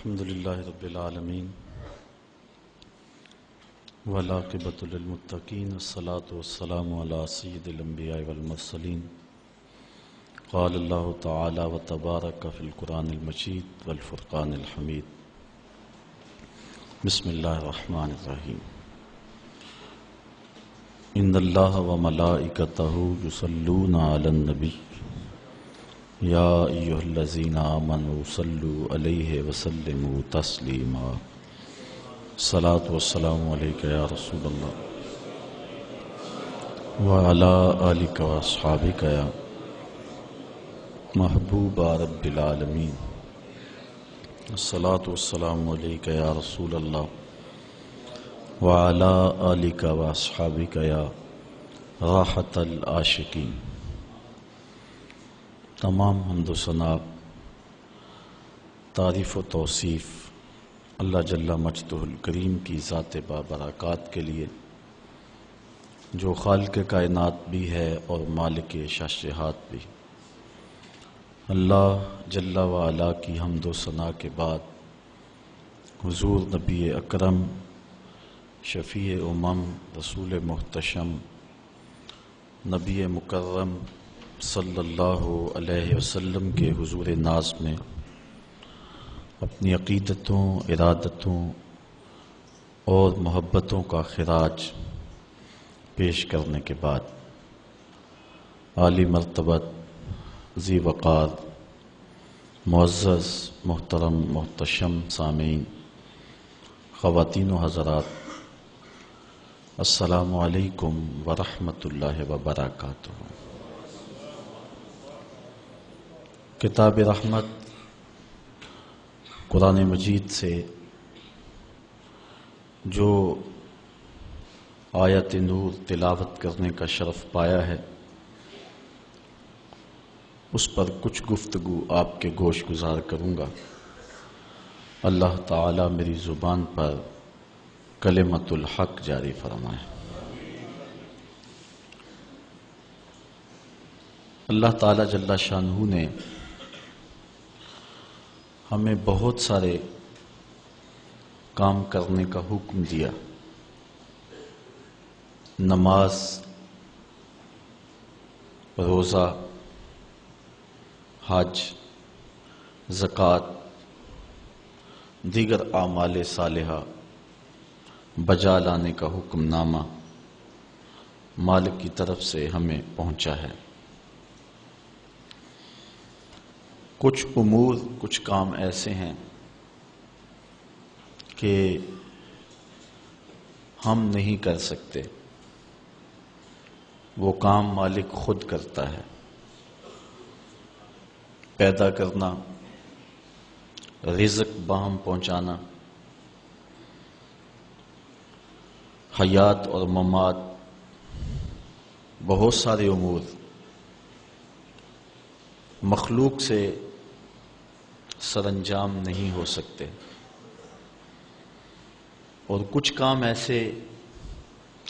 الحمدللہ رب العالمین والعاقبۃ للمتقین والصلاة والسلام علی سید الانبیاء والمرسلین قال اللہ تعالی وتبارک فی القرآن المجید والفرقان الحمید بسم اللہ الرحمن الرحیم ان اللہ وملائکتہ یصلون علی النبی یا ایھا الذین آمنوا صلوا علیہ وسلموا تسلیما الصلاۃ والسلام علیک یا رسول اللہ وعلی آلک واصحابک یا محبوب رب العالمین الصلاۃ والسلام علیک یا رسول اللہ وعلی آلک واصحابک یا راحت العاشقین۔ تمام حمد و ثنا، تعریف و توصیف اللہ جل مجدہ الکریم کی ذات بابرکات کے لیے، جو خالق کائنات بھی ہے اور مالک شاشہات بھی۔ اللہ جل وعلا کی حمد و ثنا کے بعد حضور نبی اکرم شفیع امم رسول محتشم نبی مکرم صلی اللہ علیہ وسلم کے حضور ناز میں اپنی عقیدتوں، ارادتوں اور محبتوں کا خراج پیش کرنے کے بعد عالی مرتبت، ذی وقار، معزز، محترم، محتشم سامعین، خواتین و حضرات، السلام علیکم ورحمۃ اللہ وبرکاتہ۔ کتاب رحمت قرآن مجید سے جو آیت نور تلاوت کرنے کا شرف پایا ہے، اس پر کچھ گفتگو آپ کے گوش گزار کروں گا۔ اللہ تعالی میری زبان پر کلمۃ الحق جاری فرمائے۔ اللہ تعالی جل شانہ نے ہمیں بہت سارے کام کرنے کا حکم دیا۔ نماز، روزہ، حج، زکوٰۃ، دیگر اعمال صالحہ بجا لانے کا حکم نامہ مالک کی طرف سے ہمیں پہنچا ہے۔ کچھ امور، کچھ کام ایسے ہیں کہ ہم نہیں کر سکتے، وہ کام مالک خود کرتا ہے۔ پیدا کرنا، رزق باہم پہنچانا، حیات اور ممات، بہت سارے امور مخلوق سے سر انجام نہیں ہو سکتے، اور کچھ کام ایسے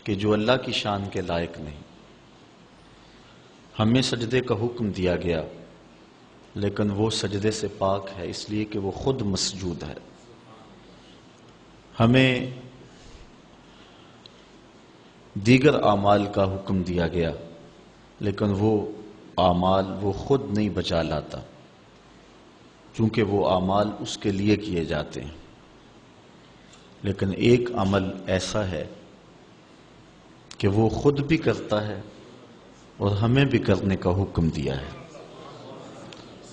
کہ جو اللہ کی شان کے لائق نہیں۔ ہمیں سجدے کا حکم دیا گیا، لیکن وہ سجدے سے پاک ہے اس لیے کہ وہ خود مسجود ہے۔ ہمیں دیگر اعمال کا حکم دیا گیا، لیکن وہ اعمال وہ خود نہیں بچا لاتا، چونکہ وہ اعمال اس کے لیے کیے جاتے ہیں۔ لیکن ایک عمل ایسا ہے کہ وہ خود بھی کرتا ہے اور ہمیں بھی کرنے کا حکم دیا ہے۔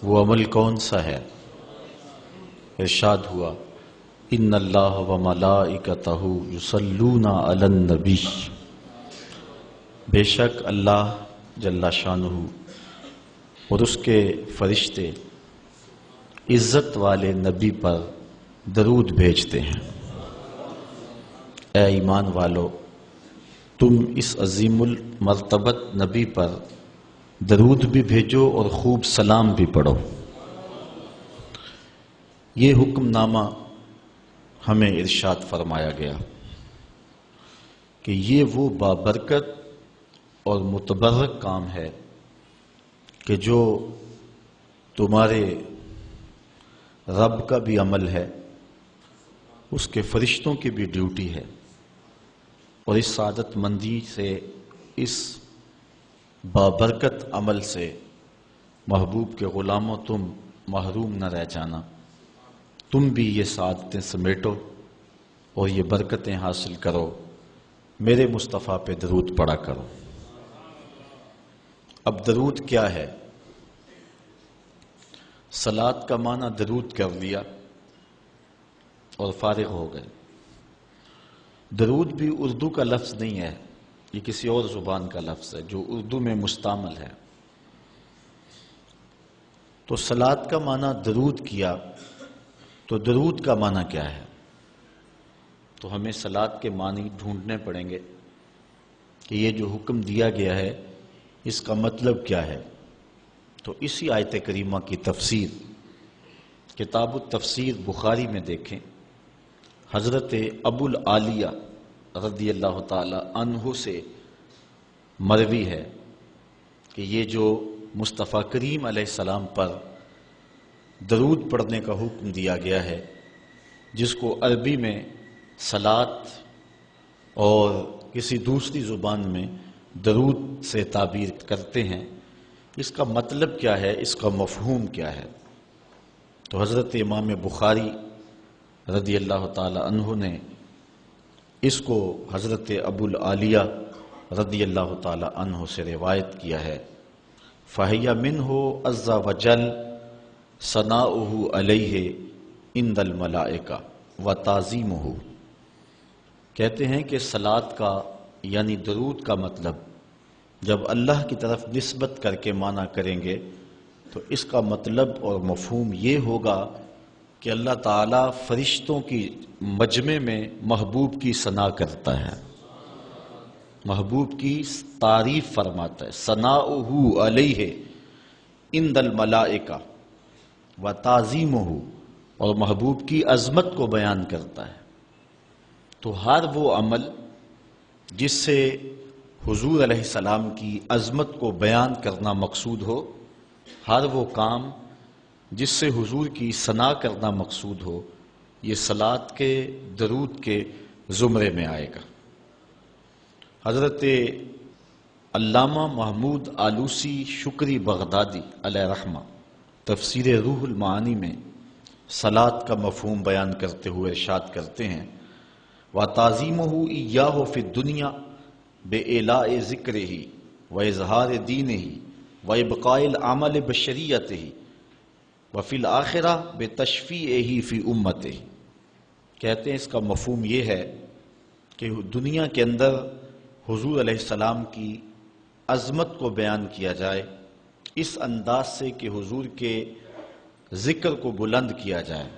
وہ عمل کون سا ہے؟ ارشاد ہوا، ان اللہ وملائکتہ یصلون علی النبی، بے شک اللہ جل شانہ اور اس کے فرشتے عزت والے نبی پر درود بھیجتے ہیں۔ اے ایمان والو، تم اس عظیم المرتبت نبی پر درود بھی بھیجو اور خوب سلام بھی پڑھو۔ یہ حکم نامہ ہمیں ارشاد فرمایا گیا کہ یہ وہ بابرکت اور متبرک کام ہے کہ جو تمہارے رب کا بھی عمل ہے اس کے فرشتوں کی بھی ڈیوٹی ہے، اور اس سعادت مندی سے، اس بابرکت عمل سے محبوب کے غلاموں تم محروم نہ رہ جانا، تم بھی یہ سعادتیں سمیٹو اور یہ برکتیں حاصل کرو، میرے مصطفیٰ پہ درود پڑھا کرو۔ اب درود کیا ہے؟ صلاۃ کا معنی درود کر لیا اور فارغ ہو گئے۔ درود بھی اردو کا لفظ نہیں ہے، یہ کسی اور زبان کا لفظ ہے جو اردو میں مستعمل ہے۔ تو صلاۃ کا معنی درود کیا، تو درود کا معنی کیا ہے؟ تو ہمیں صلاۃ کے معنی ڈھونڈنے پڑیں گے کہ یہ جو حکم دیا گیا ہے اس کا مطلب کیا ہے۔ تو اسی آیت کریمہ کی تفسیر کتاب التفسیر بخاری میں دیکھیں، حضرت ابو العالیہ رضی اللہ تعالی عنہ سے مروی ہے کہ یہ جو مصطفیٰ کریم علیہ السلام پر درود پڑھنے کا حکم دیا گیا ہے، جس کو عربی میں صلاۃ اور کسی دوسری زبان میں درود سے تعبیر کرتے ہیں، اس کا مطلب کیا ہے، اس کا مفہوم کیا ہے؟ تو حضرت امام بخاری رضی اللہ تعالی عنہ نے اس کو حضرت ابو العالیہ رضی اللہ تعالی عنہ سے روایت کیا ہے۔ فَهِيَ مِنْهُ عَزَّ وَجَلَّ ثَنَاؤُهُ عَلَيْهِ عِنْدَ الْمَلَائِكَةِ وَتَعْظِيمُهُ، کہتے ہیں کہ صلاۃ کا یعنی درود کا مطلب جب اللہ کی طرف نسبت کر کے معنی کریں گے تو اس کا مطلب اور مفہوم یہ ہوگا کہ اللہ تعالیٰ فرشتوں کی مجمع میں محبوب کی ثنا کرتا ہے، محبوب کی تعریف فرماتا ہے۔ ثناؤہ علیہ عند الملائکہ وتعظیمہ، اور محبوب کی عظمت کو بیان کرتا ہے۔ تو ہر وہ عمل جس سے حضور علیہ السلام کی عظمت کو بیان کرنا مقصود ہو، ہر وہ کام جس سے حضور کی ثنا کرنا مقصود ہو، یہ صلاۃ کے درود کے زمرے میں آئے گا۔ حضرت علامہ محمود آلوسی شکری بغدادی علیہ رحمہ تفسیر روح المعانی میں صلاۃ کا مفہوم بیان کرتے ہوئے ارشاد کرتے ہیں، وَتَعْظِيمُهُ إِيَّاهُ فِي الدُّنْيَا بِإِعْلَاءِ ذِكْرِهِ وَإِظْهَارِ دِينِهِ وَإِبْقَاءِ الْعَمَلِ بِشَرِيعَتِهِ وَفِي الْآخِرَةِ بِتَشْفِيعِهِ فِي أُمَّتِهِ، کہتے ہیں اس کا مفہوم یہ ہے کہ دنیا کے اندر حضور علیہ السلام کی عظمت کو بیان کیا جائے اس انداز سے کہ حضور کے ذکر کو بلند کیا جائے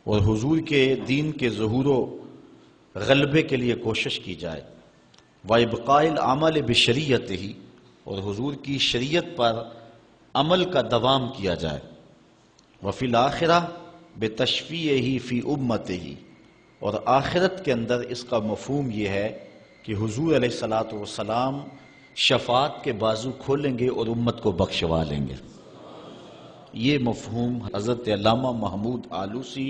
اور حضور کے دین کے ظہور و غلبے کے لیے کوشش کی جائے، وَإِبْقَاءِ الْعَمَلِ بِشَرِيعَتِهِ، اور حضور کی شریعت پر عمل کا دوام کیا جائے، وَفِي الْآخِرَةِ بِتَشْفِيعِهِ فِي أُمَّتِهِ، اور آخرت کے اندر اس کا مفہوم یہ ہے کہ حضور علیہ السلام شفاعت کے بازو کھولیں گے اور امت کو بخشوا لیں گے۔ یہ مفہوم حضرت علامہ محمود آلوسی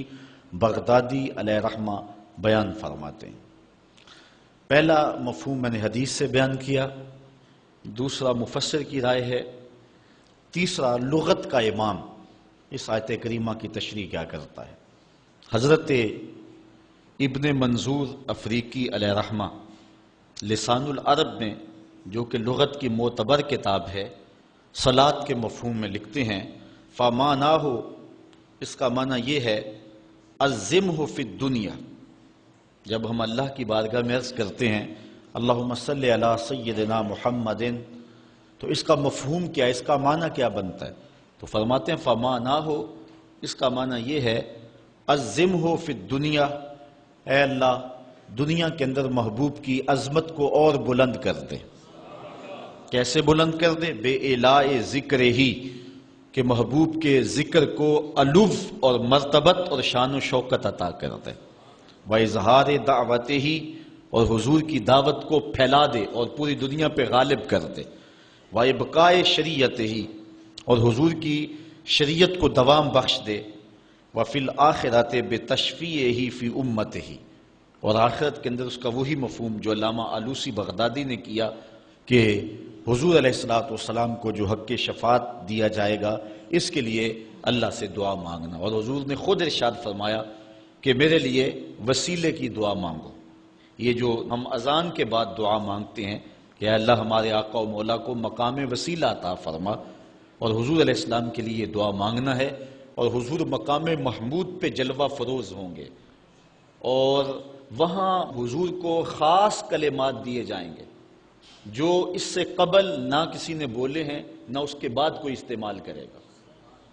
بغدادی علیہ رحمہ بیان فرماتے ہیں۔ پہلا مفہوم میں نے حدیث سے بیان کیا، دوسرا مفسر کی رائے ہے، تیسرا لغت کا امام اس آیت کریمہ کی تشریح کیا کرتا ہے۔ حضرت ابن منظور افریقی علیہ رحمہ لسان العرب میں، جو کہ لغت کی معتبر کتاب ہے، صلاۃ کے مفہوم میں لکھتے ہیں، فَمَانَاهُ، اس کا معنی یہ ہے، عَظِّمْهُ فِي الدُّنْيَا، جب ہم اللہ کی بارگاہ میں عرض کرتے ہیں اللہم صلی علی سیدنا محمد، تو اس کا مفہوم کیا، اس کا معنی کیا بنتا ہے؟ تو فرماتے ہیں فَمَانَاهُ، اس کا معنی یہ ہے، عَظِّمْهُ فِي الدُّنْيَا، اے اللہ دنیا کے اندر محبوب کی عظمت کو اور بلند کر دے۔ کیسے بلند کر دے؟ بے اعلاء ذکر ہی، کہ محبوب کے ذکر کو علو اور مرتبت اور شان و شوکت عطا کر دے، وَإِظْهَارِ دَعْوَتِهِ، اور حضور کی دعوت کو پھیلا دے اور پوری دنیا پہ غالب کر دے، وَإِبْقَاءِ شَرِيعَتِهِ، اور حضور کی شریعت کو دوام بخش دے، وَفِي الْآخِرَةِ بِتَشْفِيعِهِ فِي أُمَّتِهِ، اور آخرت کے اندر اس کا وہی مفہوم جو علامہ آلوسی بغدادی نے کیا کہ حضور علیہ السلام کو جو حق شفاعت دیا جائے گا، اس کے لیے اللہ سے دعا مانگنا۔ اور حضور نے خود ارشاد فرمایا کہ میرے لیے وسیلے کی دعا مانگو۔ یہ جو ہم اذان کے بعد دعا مانگتے ہیں کہ اے اللہ ہمارے آقا و مولا کو مقام وسیلہ عطا فرما، اور حضور علیہ السلام کے لیے یہ دعا مانگنا ہے، اور حضور مقام محمود پہ جلوہ فروز ہوں گے، اور وہاں حضور کو خاص کلمات دیے جائیں گے جو اس سے قبل نہ کسی نے بولے ہیں نہ اس کے بعد کوئی استعمال کرے گا۔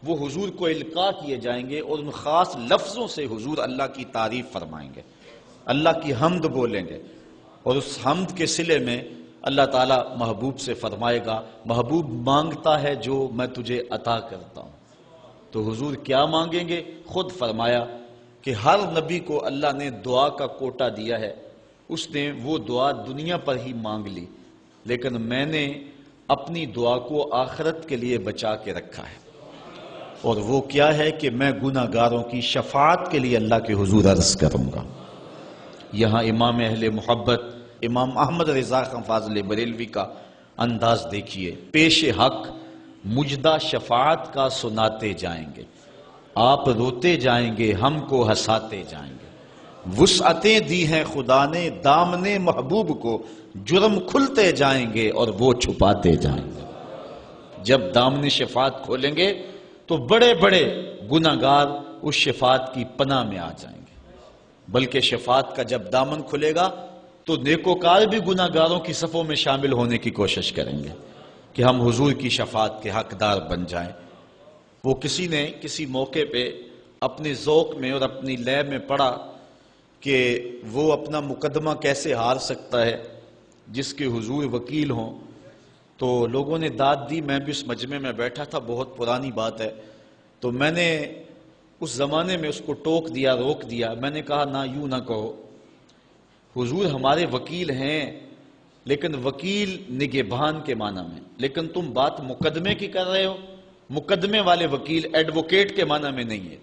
وہ حضور کو القاء کیے جائیں گے اور ان خاص لفظوں سے حضور اللہ کی تعریف فرمائیں گے، اللہ کی حمد بولیں گے، اور اس حمد کے صلے میں اللہ تعالیٰ محبوب سے فرمائے گا محبوب مانگتا ہے جو میں تجھے عطا کرتا ہوں۔ تو حضور کیا مانگیں گے؟ خود فرمایا کہ ہر نبی کو اللہ نے دعا کا کوٹا دیا ہے، اس نے وہ دعا دنیا پر ہی مانگ لی، لیکن میں نے اپنی دعا کو آخرت کے لیے بچا کے رکھا ہے، اور وہ کیا ہے کہ میں گناہ گاروں کی شفاعت کے لیے اللہ کے حضور عرض کروں گا۔ یہاں امام اہل محبت امام احمد رضا خان فاضل بریلوی کا انداز دیکھیے، پیش حق مجدہ شفاعت کا سناتے جائیں گے، آپ روتے جائیں گے ہم کو ہنساتے جائیں گے، وسعتیں دی ہیں خدا نے دامن محبوب کو، جرم کھلتے جائیں گے اور وہ چھپاتے جائیں گے۔ جب دامن شفاعت کھولیں گے تو بڑے بڑے گناہ گار اس شفاعت کی پناہ میں آ جائیں گے، بلکہ شفاعت کا جب دامن کھلے گا تو نیکوکار بھی گناہ گاروں کی صفوں میں شامل ہونے کی کوشش کریں گے کہ ہم حضور کی شفاعت کے حقدار بن جائیں۔ وہ کسی نے کسی موقع پہ اپنے ذوق میں اور اپنی لے میں پڑھا کہ وہ اپنا مقدمہ کیسے ہار سکتا ہے جس کے حضور وکیل ہوں، تو لوگوں نے داد دی، میں بھی اس مجمع میں بیٹھا تھا، بہت پرانی بات ہے، تو میں نے اس زمانے میں اس کو ٹوک دیا، روک دیا، میں نے کہا نہ یوں نہ کہو، حضور ہمارے وکیل ہیں، لیکن وکیل نگہبان کے معنی میں، لیکن تم بات مقدمے کی کر رہے ہو، مقدمے والے وکیل ایڈوکیٹ کے معنی میں نہیں ہے،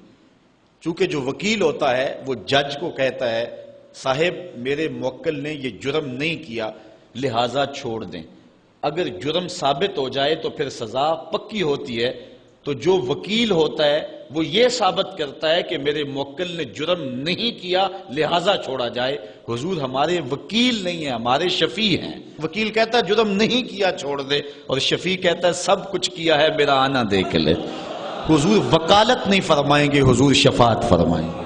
چونکہ جو وکیل ہوتا ہے وہ جج کو کہتا ہے صاحب میرے موکل نے یہ جرم نہیں کیا لہٰذا چھوڑ دیں، اگر جرم ثابت ہو جائے تو پھر سزا پکی ہوتی ہے، تو جو وکیل ہوتا ہے وہ یہ ثابت کرتا ہے کہ میرے موکل نے جرم نہیں کیا لہٰذا چھوڑا جائے۔ حضور ہمارے وکیل نہیں ہیں، ہمارے شفیع ہیں۔ وکیل کہتا ہے جرم نہیں کیا چھوڑ دے، اور شفیع کہتا ہے سب کچھ کیا ہے میرا آنا دیکھ لے۔ حضور وکالت نہیں فرمائیں گے، حضور شفاعت فرمائیں گے،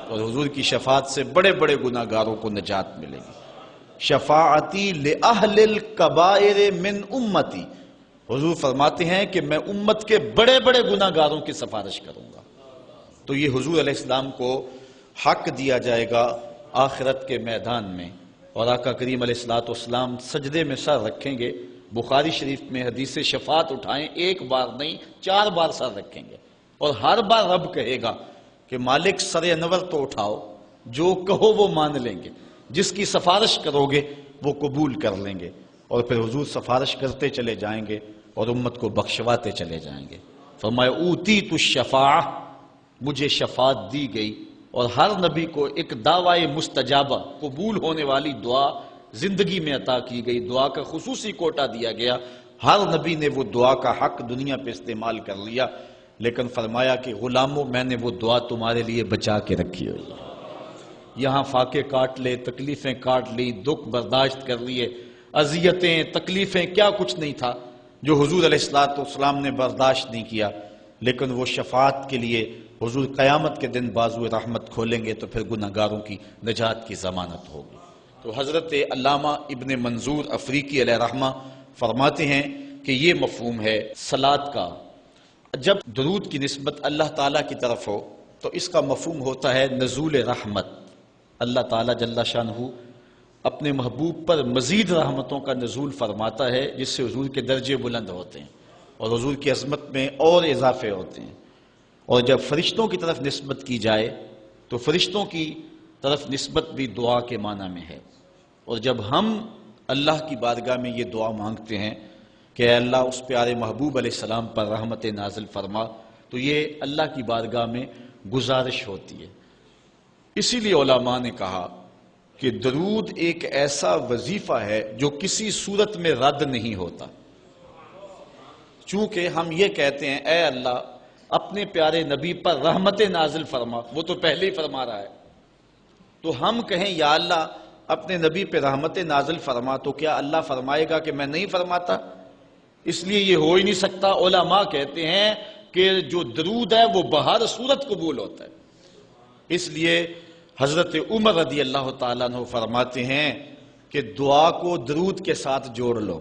اور حضور کی شفاعت سے بڑے بڑے گناہ گاروں کو نجات ملے گی۔ شفاعتی لأہل الکبائر من امتی، حضور فرماتے ہیں کہ میں امت کے بڑے بڑے گناہ گاروں کی سفارش کروں گا۔ تو یہ حضور علیہ السلام کو حق دیا جائے گا آخرت کے میدان میں، اور آقا کریم علیہ السلام سجدے میں سر رکھیں گے۔ بخاری شریف میں حدیث شفاعت اٹھائیں، ایک بار نہیں 4 بار سر رکھیں گے، اور ہر بار رب کہے گا کہ مالک سر انور تو اٹھاؤ، جو کہو وہ مان لیں گے، جس کی سفارش کرو گے وہ قبول کر لیں گے، اور پھر حضور سفارش کرتے چلے جائیں گے اور امت کو بخشواتے چلے جائیں گے۔ فرمایا اوتیت الشفاعہ، مجھے شفاعت دی گئی، اور ہر نبی کو ایک دعوی مستجابہ قبول ہونے والی دعا زندگی میں عطا کی گئی، دعا کا خصوصی کوٹا دیا گیا، ہر نبی نے وہ دعا کا حق دنیا پہ استعمال کر لیا، لیکن فرمایا کہ غلاموں میں نے وہ دعا تمہارے لیے بچا کے رکھی ہوئی ہے۔ یہاں فاقے کاٹ لے، تکلیفیں کاٹ لی، دکھ برداشت کر لیے، اذیتیں تکلیفیں کیا کچھ نہیں تھا جو حضور علیہ السلام نے برداشت نہیں کیا، لیکن وہ شفاعت کے لیے حضور قیامت کے دن بازو رحمت کھولیں گے تو پھر گناہ گاروں کی نجات کی ضمانت ہوگی۔ تو حضرت علامہ ابن منظور افریقی علیہ رحمہ فرماتے ہیں کہ یہ مفہوم ہے صلاۃ کا۔ جب درود کی نسبت اللہ تعالیٰ کی طرف ہو تو اس کا مفہوم ہوتا ہے نزول رحمت، اللہ تعالیٰ جل شانہ اپنے محبوب پر مزید رحمتوں کا نزول فرماتا ہے، جس سے حضور کے درجے بلند ہوتے ہیں اور حضور کی عظمت میں اور اضافے ہوتے ہیں۔ اور جب فرشتوں کی طرف نسبت کی جائے تو فرشتوں کی طرف نسبت بھی دعا کے معنی میں ہے، اور جب ہم اللہ کی بارگاہ میں یہ دعا مانگتے ہیں کہ اے اللہ اس پیارے محبوب علیہ السلام پر رحمت نازل فرما، تو یہ اللہ کی بارگاہ میں گزارش ہوتی ہے۔ اسی لیے علماء نے کہا کہ درود ایک ایسا وظیفہ ہے جو کسی صورت میں رد نہیں ہوتا۔ چونکہ ہم یہ کہتے ہیں اے اللہ اپنے پیارے نبی پر رحمت نازل فرما، وہ تو پہلے ہی فرما رہا ہے، تو ہم کہیں یا اللہ اپنے نبی پہ رحمت نازل فرما، تو کیا اللہ فرمائے گا کہ میں نہیں فرماتا؟ اس لیے یہ ہو ہی نہیں سکتا۔ علماء کہتے ہیں کہ جو درود ہے وہ بہر صورت قبول ہوتا ہے۔ اس لیے حضرت عمر رضی اللہ تعالیٰ عنہ فرماتے ہیں کہ دعا کو درود کے ساتھ جوڑ لو،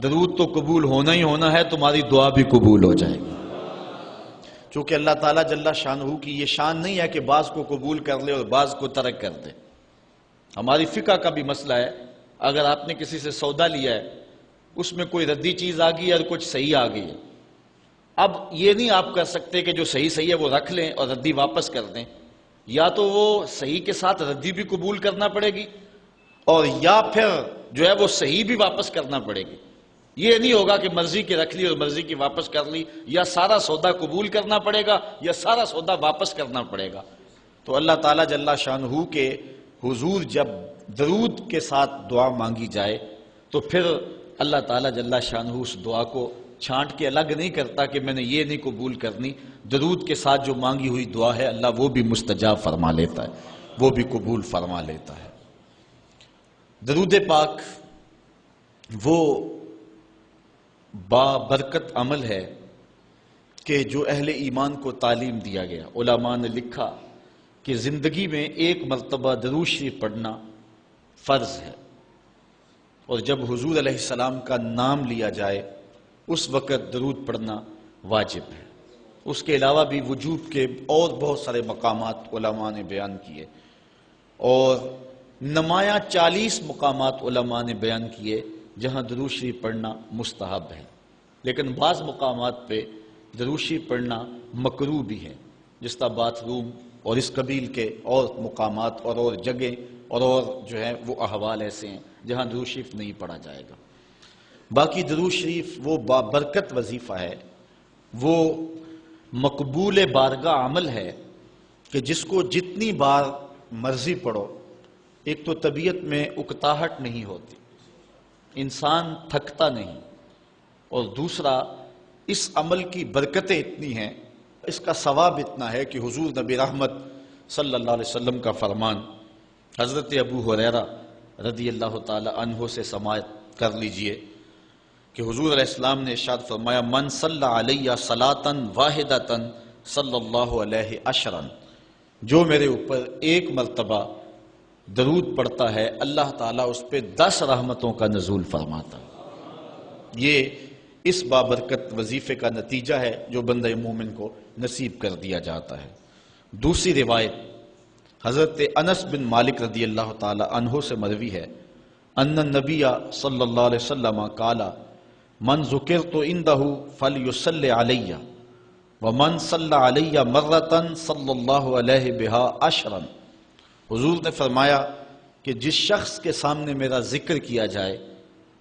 درود تو قبول ہونا ہی ہونا ہے، تمہاری دعا بھی قبول ہو جائے گی۔ چونکہ اللہ تعالیٰ جل شانہ کی یہ شان نہیں ہے کہ بعض کو قبول کر لے اور بعض کو ترک کر دے۔ ہماری فقہ کا بھی مسئلہ ہے، اگر آپ نے کسی سے سودا لیا ہے، اس میں کوئی ردی چیز آ گئی اور کچھ صحیح آ گئی ہے، اب یہ نہیں آپ کر سکتے کہ جو صحیح ہے وہ رکھ لیں اور ردی واپس کر دیں، یا تو وہ صحیح کے ساتھ ردی بھی قبول کرنا پڑے گی اور یا پھر جو ہے وہ صحیح بھی واپس کرنا پڑے گی۔ یہ نہیں ہوگا کہ مرضی کی رکھ لی اور مرضی کی واپس کر لی، یا سارا سودا قبول کرنا پڑے گا یا سارا سودا واپس کرنا پڑے گا۔ تو اللہ تعالیٰ جل شانہ کے حضور جب درود کے ساتھ دعا مانگی جائے تو پھر اللہ تعالیٰ جل شانہ اس دعا کو چھانٹ کے الگ نہیں کرتا کہ میں نے یہ نہیں قبول کرنی، درود کے ساتھ جو مانگی ہوئی دعا ہے اللہ وہ بھی مستجاب فرما لیتا ہے، وہ بھی قبول فرما لیتا ہے۔ درود پاک وہ بابرکت عمل ہے کہ جو اہل ایمان کو تعلیم دیا گیا۔ علماء نے لکھا کہ زندگی میں ایک مرتبہ درود شریف پڑھنا فرض ہے، اور جب حضور علیہ السلام کا نام لیا جائے اس وقت درود پڑھنا واجب ہے۔ اس کے علاوہ بھی وجوب کے اور بہت سارے مقامات علماء نے بیان کیے، اور نمایاں 40 مقامات علماء نے بیان کیے جہاں درود شریف پڑھنا مستحب ہے، لیکن بعض مقامات پہ درود شریف پڑھنا مکروہ بھی ہے، جس طرح باتھ روم اور اس قبیل کے اور مقامات اور جگہیں اور جو ہے وہ احوال ایسے ہیں جہاں درود شریف نہیں پڑھا جائے گا۔ باقی درود شریف وہ بابرکت وظیفہ ہے، وہ مقبول بارگاہ عمل ہے کہ جس کو جتنی بار مرضی پڑھو، ایک تو طبیعت میں اکتاہٹ نہیں ہوتی، انسان تھکتا نہیں، اور دوسرا اس عمل کی برکتیں اتنی ہیں، اس کا ثواب اتنا ہے کہ حضور نبی رحمت صلی اللہ علیہ وسلم کا فرمان حضرت ابو ہریرہ رضی اللہ تعالی عنہ سے سماعت کر لیجئے کہ حضور علیہ السلام نے ارشاد فرمایا من صلی علیہ صلاۃ واحدۃ صلی اللہ علیہ عشرا، جو میرے اوپر ایک مرتبہ درود پڑھتا ہے اللہ تعالیٰ اس پہ 10 رحمتوں کا نزول فرماتا۔ یہ اس بابرکت وظیفے کا نتیجہ ہے جو بندہ مومن کو نصیب کر دیا جاتا ہے۔ دوسری روایت حضرت انس بن مالک رضی اللہ تعالی عنہ سے مروی ہے ان النبی صلی اللہ علیہ وسلم قال من ذکرت عنده فلیصلی علی ومن صلی علی مرۃ صلی اللہ علیہ بہا عشرا۔ حضور نے فرمایا کہ جس شخص کے سامنے میرا ذکر کیا جائے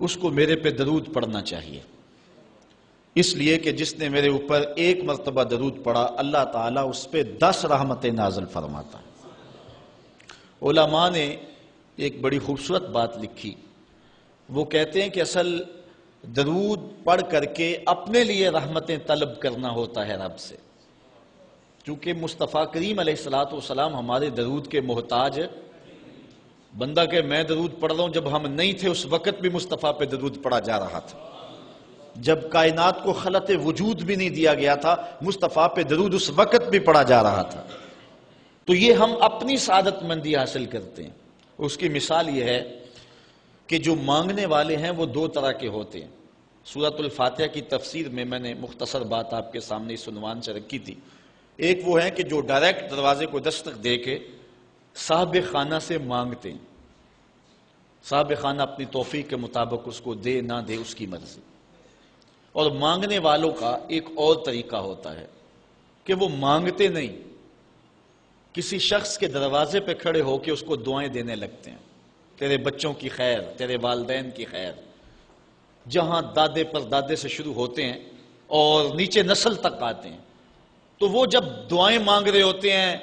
اس کو میرے پہ درود پڑھنا چاہیے، اس لیے کہ جس نے میرے اوپر ایک مرتبہ درود پڑھا اللہ تعالیٰ اس پہ 10 رحمتیں نازل فرماتا ہے۔ علماء نے ایک بڑی خوبصورت بات لکھی، وہ کہتے ہیں کہ اصل درود پڑھ کر کے اپنے لیے رحمتیں طلب کرنا ہوتا ہے رب سے، چونکہ مصطفیٰ کریم علیہ السلام ہمارے درود کے محتاج، بندہ کہ میں درود پڑھ رہا ہوں، جب ہم نہیں تھے اس وقت بھی مصطفیٰ پہ درود پڑھا جا رہا تھا، جب کائنات کو خلق وجود بھی نہیں دیا گیا تھا مصطفیٰ پہ درود اس وقت بھی پڑھا جا رہا تھا۔ تو یہ ہم اپنی سعادت مندی حاصل کرتے ہیں۔ اس کی مثال یہ ہے کہ جو مانگنے والے ہیں وہ 2 طرح کے ہوتے ہیں۔ سورۃ الفاتحہ کی تفسیر میں میں نے مختصر بات آپ کے سامنے اس عنوان سے رکھی تھی۔ ایک وہ ہیں کہ جو ڈائریکٹ دروازے کو دستک دے کے صاحب خانہ سے مانگتے ہیں، صاحب خانہ اپنی توفیق کے مطابق اس کو دے نہ دے اس کی مرضی۔ اور مانگنے والوں کا ایک اور طریقہ ہوتا ہے کہ وہ مانگتے نہیں، کسی شخص کے دروازے پہ کھڑے ہو کے اس کو دعائیں دینے لگتے ہیں، تیرے بچوں کی خیر، تیرے والدین کی خیر، جہاں دادے پر دادے سے شروع ہوتے ہیں اور نیچے نسل تک آتے ہیں، تو وہ جب دعائیں مانگ رہے ہوتے ہیں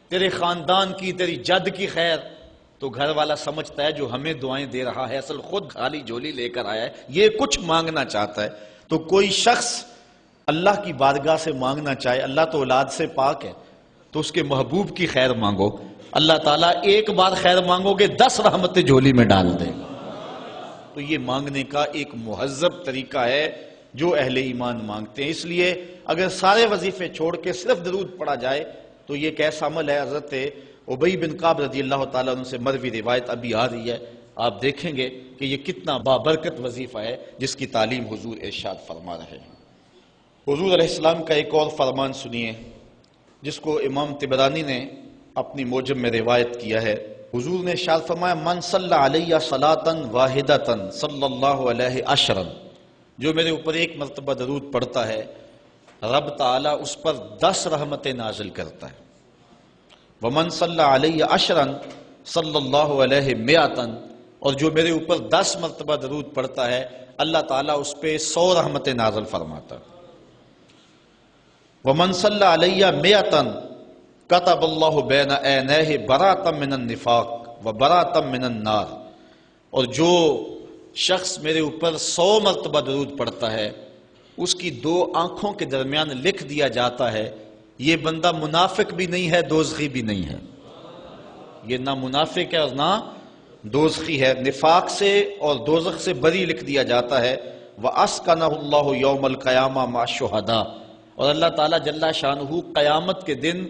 تیرے خاندان کی، تیری جد کی خیر، تو گھر والا سمجھتا ہے جو ہمیں دعائیں دے رہا ہے اصل خود خالی جھولی لے کر آیا ہے، یہ کچھ مانگنا چاہتا ہے۔ تو کوئی شخص اللہ کی بارگاہ سے مانگنا چاہے، اللہ تو اولاد سے پاک ہے، تو اس کے محبوب کی خیر مانگو، اللہ تعالیٰ ایک بار خیر مانگو گے 10 رحمتیں جھولی میں ڈال دے گا۔ تو یہ مانگنے کا ایک مہذب طریقہ ہے جو اہل ایمان مانگتے ہیں۔ اس لیے اگر سارے وظیفے چھوڑ کے صرف درود پڑھا جائے تو یہ کیسا عمل ہے۔ حضرت ابی بن کعب رضی اللہ تعالیٰ عنہ سے مروی روایت ابھی آ رہی ہے، آپ دیکھیں گے کہ یہ کتنا بابرکت وظیفہ ہے جس کی تعلیم حضور ارشاد فرما رہے ہیں۔ حضور علیہ السلام کا ایک اور فرمان سنیے جس کو امام طبرانی نے اپنی موجم میں روایت کیا ہے۔ حضور نے ارشاد فرمایا من صلی علیہ صلاۃ واحدۃ صلی اللہ علیہ عشرا، جو میرے اوپر ایک مرتبہ درود پڑھتا ہے رب تعالیٰ اس پر 10 رحمتیں نازل کرتا ہے۔ ومن صلی علیہ عشرا صلی اللہ علیہ مئۃ، اور جو میرے اوپر 10 مرتبہ درود پڑھتا ہے اللہ تعالیٰ اس پہ 100 رحمتیں نازل فرماتا ہے۔ ومن صلی علیہ مئۃ کتب اللہ بین عینیہ براۃ من النفاق وبراۃ من النار، اور جو شخص میرے اوپر 100 مرتبہ درود پڑھتا ہے اس کی 2 آنکھوں کے درمیان لکھ دیا جاتا ہے یہ بندہ منافق بھی نہیں ہے دوزخی بھی نہیں ہے، یہ نہ منافق ہے اور نہ دوزخی ہے، نفاق سے اور دوزخ سے بری لکھ دیا جاتا ہے۔ وَأَسْكَنَهُ اللَّهُ يَوْمَ الْقِيَامَةِ مَعَ الشُّهَدَاءِ، اور اللہ تعالیٰ جل شانہ قیامت کے دن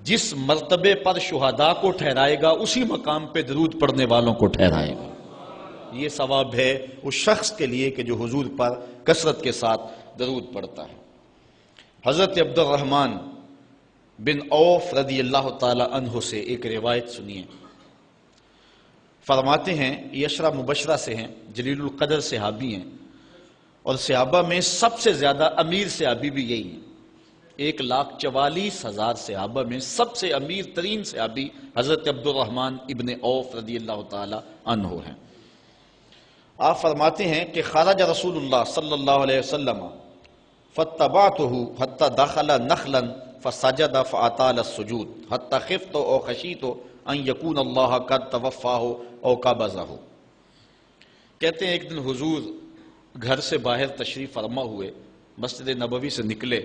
جس مرتبے پر شہداء کو ٹھہرائے گا اسی مقام پہ درود پڑھنے والوں کو ٹھہرائے گا۔ یہ ثواب ہے اس شخص کے لیے کہ جو حضور پر کثرت کے ساتھ درود پڑھتا ہے۔ حضرت عبد الرحمن بن عوف رضی اللہ تعالی عنہ سے ایک روایت سنیے، فرماتے ہیں یہ عشرہ مبشرہ سے ہیں، جلیل القدر صحابی ہیں، اور صحابہ میں سب سے زیادہ امیر صحابی بھی یہی ہیں۔ 1,44,000 صحابہ میں سب سے امیر ترین صحابی حضرت عبد الرحمن ابن عوف رضی اللہ تعالی عنہ ہیں۔ آپ فرماتے ہیں کہ خرج رسول اللہ صلی اللہ علیہ وسلم فاتبعته حتى دخل نخلا فسجد فاطال السجود حتى خفت او خشیت ان يكون الله قد توفاه او قبضه۔ کہتے ہیں ایک دن حضور گھر سے باہر تشریف فرما ہوئے، مسجد نبوی سے نکلے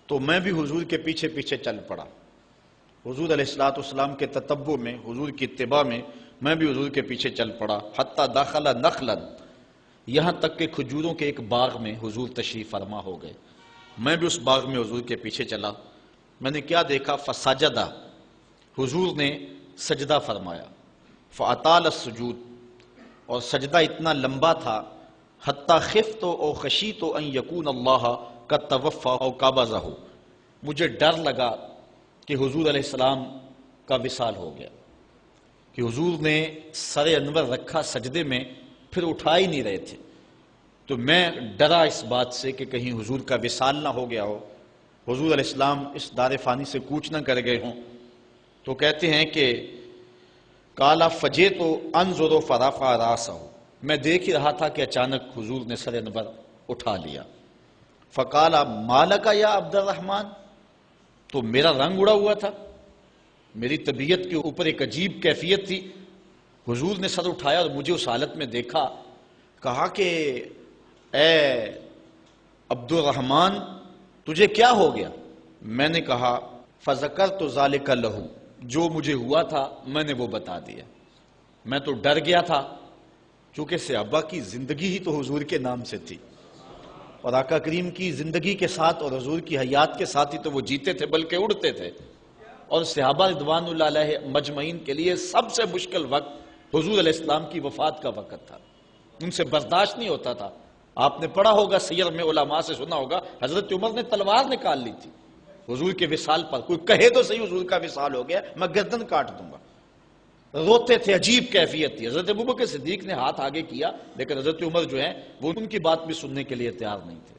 تو میں بھی حضور کے پیچھے پیچھے چل پڑا، حضور علیہ السلام کے تتبع میں، حضور کی اتباع میں میں بھی حضور کے پیچھے چل پڑا۔ حتی داخل نخلا، یہاں تک کہ کھجوروں کے ایک باغ میں حضور تشریف فرما ہو گئے، میں بھی اس باغ میں حضور کے پیچھے چلا۔ میں نے کیا دیکھا؟ فسجدہ، حضور نے سجدہ فرمایا، فاطال السجود، اور سجدہ اتنا لمبا تھا، حتی خفت او خشیت ان یکون اللہ قد توفی او قبضہ، مجھے ڈر لگا کہ حضور علیہ السلام کا وصال ہو گیا، کہ حضور نے سر انور رکھا سجدے میں پھر اٹھا ہی نہیں رہے تھے، تو میں ڈرا اس بات سے کہ کہیں حضور کا وصال نہ ہو گیا ہو، حضور علیہ السلام اس دار فانی سے کوچ نہ کر گئے ہوں۔ تو کہتے ہیں کہ قال فجئت انظر فرفع راسہ، میں دیکھ ہی رہا تھا کہ اچانک حضور نے سر انور اٹھا لیا۔ فقال مالک یا عبد الرحمن، تو میرا رنگ اڑا ہوا تھا، میری طبیعت کے اوپر ایک عجیب کیفیت تھی، حضور نے سر اٹھایا اور مجھے اس حالت میں دیکھا، کہا کہ اے عبد الرحمن تجھے کیا ہو گیا؟ میں نے کہا فذکرت ذالک لہ، جو مجھے ہوا تھا میں نے وہ بتا دیا، میں تو ڈر گیا تھا، چونکہ صحابہ کی زندگی ہی تو حضور کے نام سے تھی، اور آقا کریم کی زندگی کے ساتھ اور حضور کی حیات کے ساتھ ہی تو وہ جیتے تھے بلکہ اڑتے تھے، اور صحابہ رضوان اللہ علیہ مجمعین کے لیے سب سے مشکل وقت حضور علیہ السلام کی وفات کا وقت تھا، ان سے برداشت نہیں ہوتا تھا۔ آپ نے پڑھا ہوگا سیر میں، علماء سے سنا ہوگا، حضرت عمر نے تلوار نکال لی تھی حضور کے وصال پر، کوئی کہے تو صحیح حضور کا وصال ہو گیا میں گردن کاٹ دوں گا، روتے تھے، عجیب کیفیت تھی۔ حضرت ابوبکر صدیق نے ہاتھ آگے کیا لیکن حضرت عمر جو ہیں وہ ان کی بات بھی سننے کے لیے تیار نہیں تھے،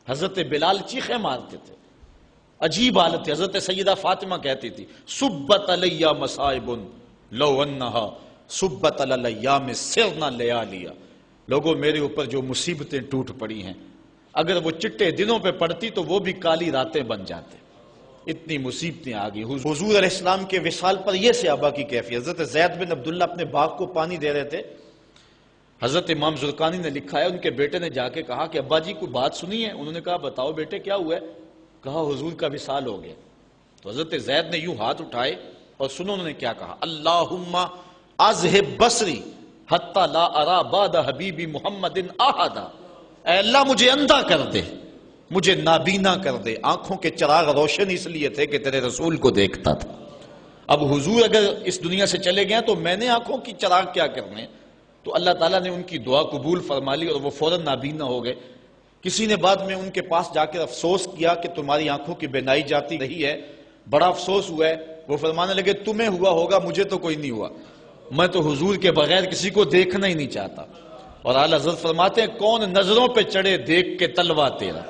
حضرت بلال چیخیں مارتے تھے، عجیب حالت تھی۔ حضرت سیدہ فاطمہ کہتی تھی سبت علی مصائب لو انہا سبت علی ایام سرنا لیالیا، لوگوں میرے اوپر جو مصیبتیں ٹوٹ پڑی ہیں اگر وہ چٹے دنوں پہ پڑتی تو وہ بھی کالی راتیں بن جاتے، اتنی مصیبتیں آ گئی۔ حضور علیہ السلام کے وصال پر یہ صحابہ کی کیفیت۔ حضرت زید بن عبداللہ اپنے باغ کو پانی دے رہے تھے، حضرت امام زرقانی نے لکھا ہے ان کے بیٹے نے جا کے کہا کہ ابا جی کوئی بات سنی ہے؟ انہوں نے کہا بتاؤ بیٹے کیا ہوا ہے؟ کہا حضور کا وصال ہو گیا۔ تو حضرت زید نے یوں ہاتھ اٹھائے اور سنو انہوں نے کیا کہا، اللہم اذہب بصری حتی لا ارا بعد حبیبی محمد احدا، اے اللہ مجھے اندھا کر دے، مجھے نابینا کر دے۔ آنکھوں کے چراغ روشن اس لیے تھے کہ تیرے رسول کو دیکھتا تھا، اب حضور اگر اس دنیا سے چلے گئے تو میں نے آنکھوں کی چراغ کیا کرنے؟ تو اللہ تعالیٰ نے ان کی دعا قبول فرما لی اور وہ فوراً نابینا ہو گئے۔ کسی نے بعد میں ان کے پاس جا کر افسوس کیا کہ تمہاری آنکھوں کی بینائی جاتی رہی ہے، بڑا افسوس ہوا ہے۔ وہ فرمانے لگے تمہیں ہوا ہوگا، مجھے تو کوئی نہیں ہوا، میں تو حضور کے بغیر کسی کو دیکھنا ہی نہیں چاہتا۔ اور اعلیٰ حضرت فرماتے ہیں کون نظروں پہ چڑھے دیکھ کے تلوا تیرا،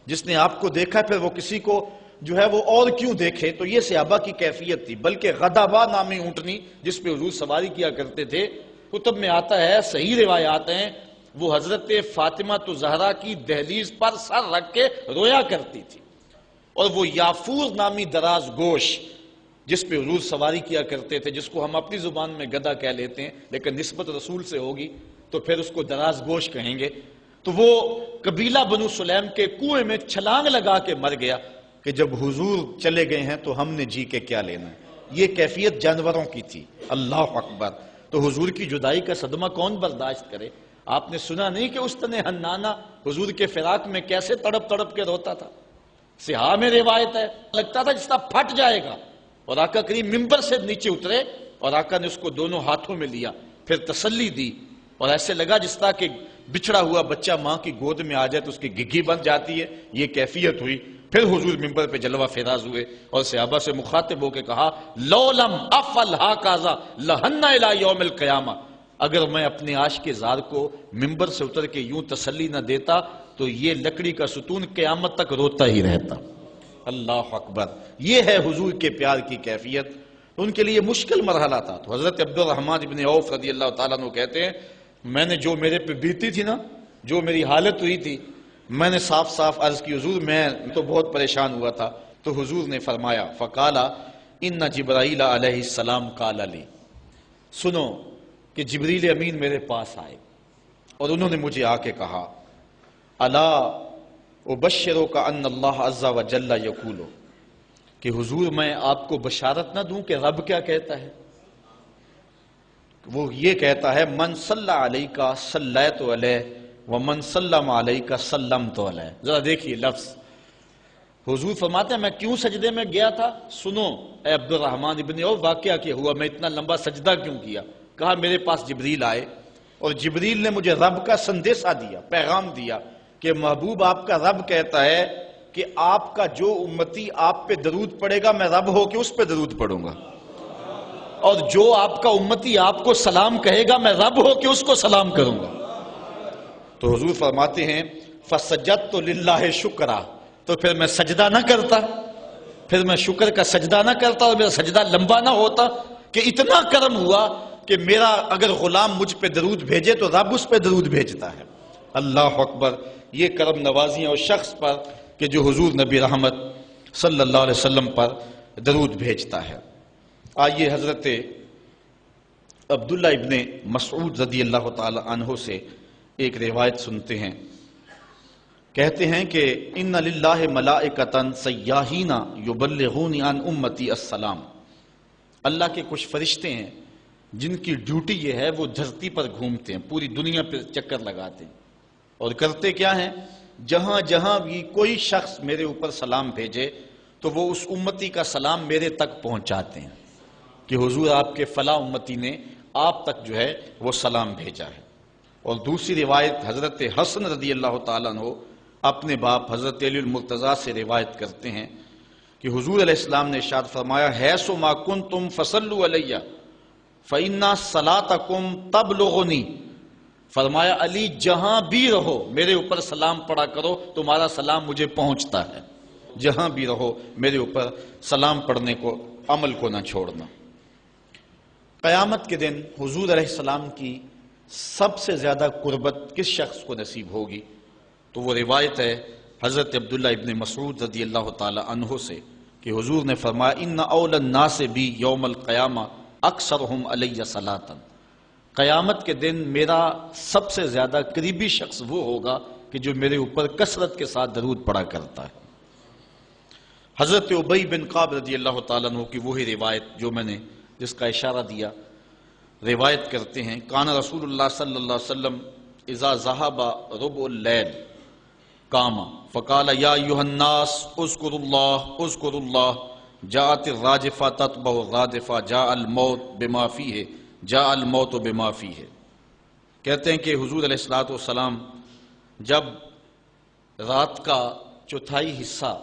جس نے آپ کو دیکھا پھر وہ کسی کو جو ہے وہ اور کیوں دیکھے۔ تو یہ صحابہ کی کیفیت تھی۔ بلکہ غدابہ نامی اونٹنی جس پہ حضور سواری کیا کرتے تھے، کتب میں آتا ہے، صحیح روایات ہیں، وہ حضرت فاطمہ زہرا کی دہلیز پر سر رکھ کے رویا کرتی تھی۔ اور وہ یافور نامی دراز گوش جس پہ حضور سواری کیا کرتے تھے، جس کو ہم اپنی زبان میں گدھا کہہ لیتے ہیں لیکن نسبت رسول سے ہوگی تو پھر اس کو دراز گوش کہیں گے، تو وہ قبیلہ بنو سلیم کے کنویں میں چھلانگ لگا کے مر گیا کہ جب حضور چلے گئے ہیں تو ہم نے جی کے کیا لینا ہے۔ یہ کیفیت جانوروں کی تھی۔ اللہ اکبر۔ تو حضور کی جدائی کا صدمہ کون برداشت کرے؟ آپ نے سنا نہیں کہ اس طرح حنانہ حضور کے فراق میں کیسے تڑپ تڑپ کے روتا تھا؟ صحاح میں روایت ہے، لگتا تھا جس طرح پھٹ جائے گا۔ اور آقا کریم ممبر سے نیچے اترے اور آقا نے اس کو دونوں ہاتھوں میں لیا، پھر تسلی دی، اور ایسے لگا جس طرح کہ بچھڑا ہوا بچہ ماں کی گود میں آ جائے تو اس کی گگھی بن جاتی ہے، یہ کیفیت ہوئی۔ پھر حضور ممبر پہ جلوہ فراز ہوئے اور صحابہ سے مخاطب ہو کے کہا لو لم افعل ھکذا لھن الی یوم القیامہ، اگر میں اپنے عاشق زار کو ممبر سے اتر کے یوں تسلی نہ دیتا تو یہ لکڑی کا ستون قیامت تک روتا ہی رہتا۔ اللہ اکبر۔ یہ ہے حضور کے پیار کی کیفیت۔ ان کے لیے مشکل مرحلہ تھا۔ تو حضرت عبد الرحمن ابن عوف رضی اللہ تعالیٰ عنہ کہتے ہیں میں نے جو میرے پہ بیتی تھی نا، جو میری حالت ہوئی تھی، میں نے صاف صاف عرض کی حضور میں تو بہت پریشان ہوا تھا۔ تو حضور نے فرمایا فقالا ان جبرائیل علیہ السلام قال لی، سنو کہ جبریل امین میرے پاس آئے اور انہوں نے مجھے آ کے کہا الا ابشرک ان اللہ عز وجل یقول، کہ حضور میں آپ کو بشارت نہ دوں کہ رب کیا کہتا ہے؟ وہ یہ کہتا ہے من صلی علیک صلیت علیہ ومن سلم علیک سلمت علیہ۔ ذرا دیکھیے لفظ، حضور فرماتے ہیں میں کیوں سجدے میں گیا تھا؟ سنو اے عبد الرحمن ابن عوف واقعہ کیا ہوا، میں اتنا لمبا سجدہ کیوں کیا؟ کہا میرے پاس جبریل آئے اور جبریل نے مجھے رب کا سندیسہ دیا، پیغام دیا کہ محبوب آپ کا رب کہتا ہے کہ آپ کا جو امتی آپ پہ درود پڑے گا میں رب ہو کے اس پہ درود پڑھوں گا، اور جو آپ کا امتی آپ کو سلام کہے گا میں رب ہو کے اس کو سلام کروں گا۔ تو حضور فرماتے ہیں فسجدت للہ شکرا، تو پھر میں سجدہ نہ کرتا، پھر میں شکر کا سجدہ نہ کرتا اور میرا سجدہ لمبا نہ ہوتا کہ اتنا کرم ہوا کہ میرا اگر غلام مجھ پہ درود بھیجے تو رب اس پہ درود بھیجتا ہے۔ اللہ اکبر۔ یہ کرم نوازیاں اس شخص پر کہ جو حضور نبی رحمت صلی اللہ علیہ وسلم پر درود بھیجتا ہے۔ آئیے حضرت عبداللہ ابن مسعود رضی اللہ تعالی عنہ سے ایک روایت سنتے ہیں۔ کہتے ہیں کہ ان للہ ملائکۃ سیاحین یبلغون عن امتی السلام، اللہ کے کچھ فرشتے ہیں جن کی ڈیوٹی یہ ہے وہ دھرتی پر گھومتے ہیں، پوری دنیا پہ چکر لگاتے ہیں، اور کرتے کیا ہیں؟ جہاں جہاں بھی کوئی شخص میرے اوپر سلام بھیجے تو وہ اس امتی کا سلام میرے تک پہنچاتے ہیں کہ حضور آپ کے فلاں امتی نے آپ تک جو ہے وہ سلام بھیجا ہے۔ اور دوسری روایت حضرت حسن رضی اللہ تعالیٰ عنہ اپنے باپ حضرت علی المرتضیٰ سے روایت کرتے ہیں کہ حضور علیہ السلام نے ارشاد فرمایا حیث ما کنتم فصلوا علیہ فإن صلاتکم تبلغنی، فرمایا علی جہاں بھی رہو میرے اوپر سلام پڑھا کرو، تمہارا سلام مجھے پہنچتا ہے۔ جہاں بھی رہو میرے اوپر سلام پڑھنے کو، عمل کو نہ چھوڑنا۔ قیامت کے دن حضور علیہ السلام کی سب سے زیادہ قربت کس شخص کو نصیب ہوگی؟ تو وہ روایت ہے حضرت عبداللہ ابن مسعود رضی اللہ تعالی عنہ سے کہ حضور نے فرمایا ان اول الناس بی یوم القیامہ اکثرہم علی صلاۃ، قیامت کے دن میرا سب سے زیادہ قریبی شخص وہ ہوگا کہ جو میرے اوپر کثرت کے ساتھ درود پڑا کرتا ہے۔ حضرت ابی بن کعب رضی اللہ تعالیٰ عنہ کی وہی روایت جو میں نے جس کا اشارہ دیا، روایت کرتے ہیں کان رسول اللہ صلی اللہ علیہ وسلم اذا ذهب ربع اللیل قام فقال یا ایھا الناس اذکروا اللہ جاءت الراجفہ تتبع الرادفہ جاء الموت بما فیہ جاء الموت بما فیہ۔ کہتے ہیں کہ حضور علیہ الصلوۃ والسلام جب رات کا چوتھائی حصہ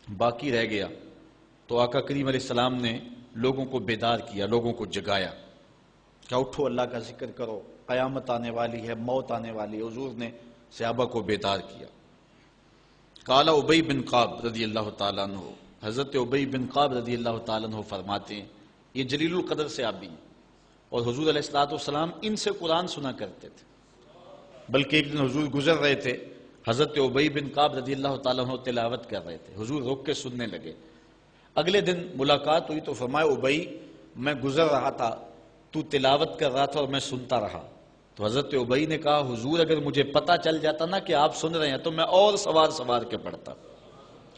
باقی رہ گیا تو آقا کریم علیہ السلام نے لوگوں کو بیدار کیا، لوگوں کو جگایا کہ اٹھو اللہ کا ذکر کرو، قیامت آنے والی ہے، موت آنے والی ہے۔ حضور نے صحابہ کو بیدار کیا۔ قال ابی بن کعب رضی اللہ تعالیٰ عنہ، حضرت ابی بن کعب رضی اللہ تعالیٰ عنہ فرماتے ہیں یہ جلیل القدر سے صحابی ہیں اور حضور علیہ الصلوۃ والسلام ان سے قرآن سنا کرتے تھے، بلکہ ایک دن حضور گزر رہے تھے، حضرت ابی بن کعب رضی اللہ تعالیٰ عنہ تلاوت کر رہے تھے، حضور رک کے سننے لگے۔ اگلے دن ملاقات ہوئی تو فرمایا ابی میں گزر رہا تھا، تو تلاوت کر رہا تھا اور میں سنتا رہا۔ تو حضرت ابی نے کہا حضور اگر مجھے پتہ چل جاتا نا کہ آپ سن رہے ہیں تو میں اور سوار کے پڑھتا۔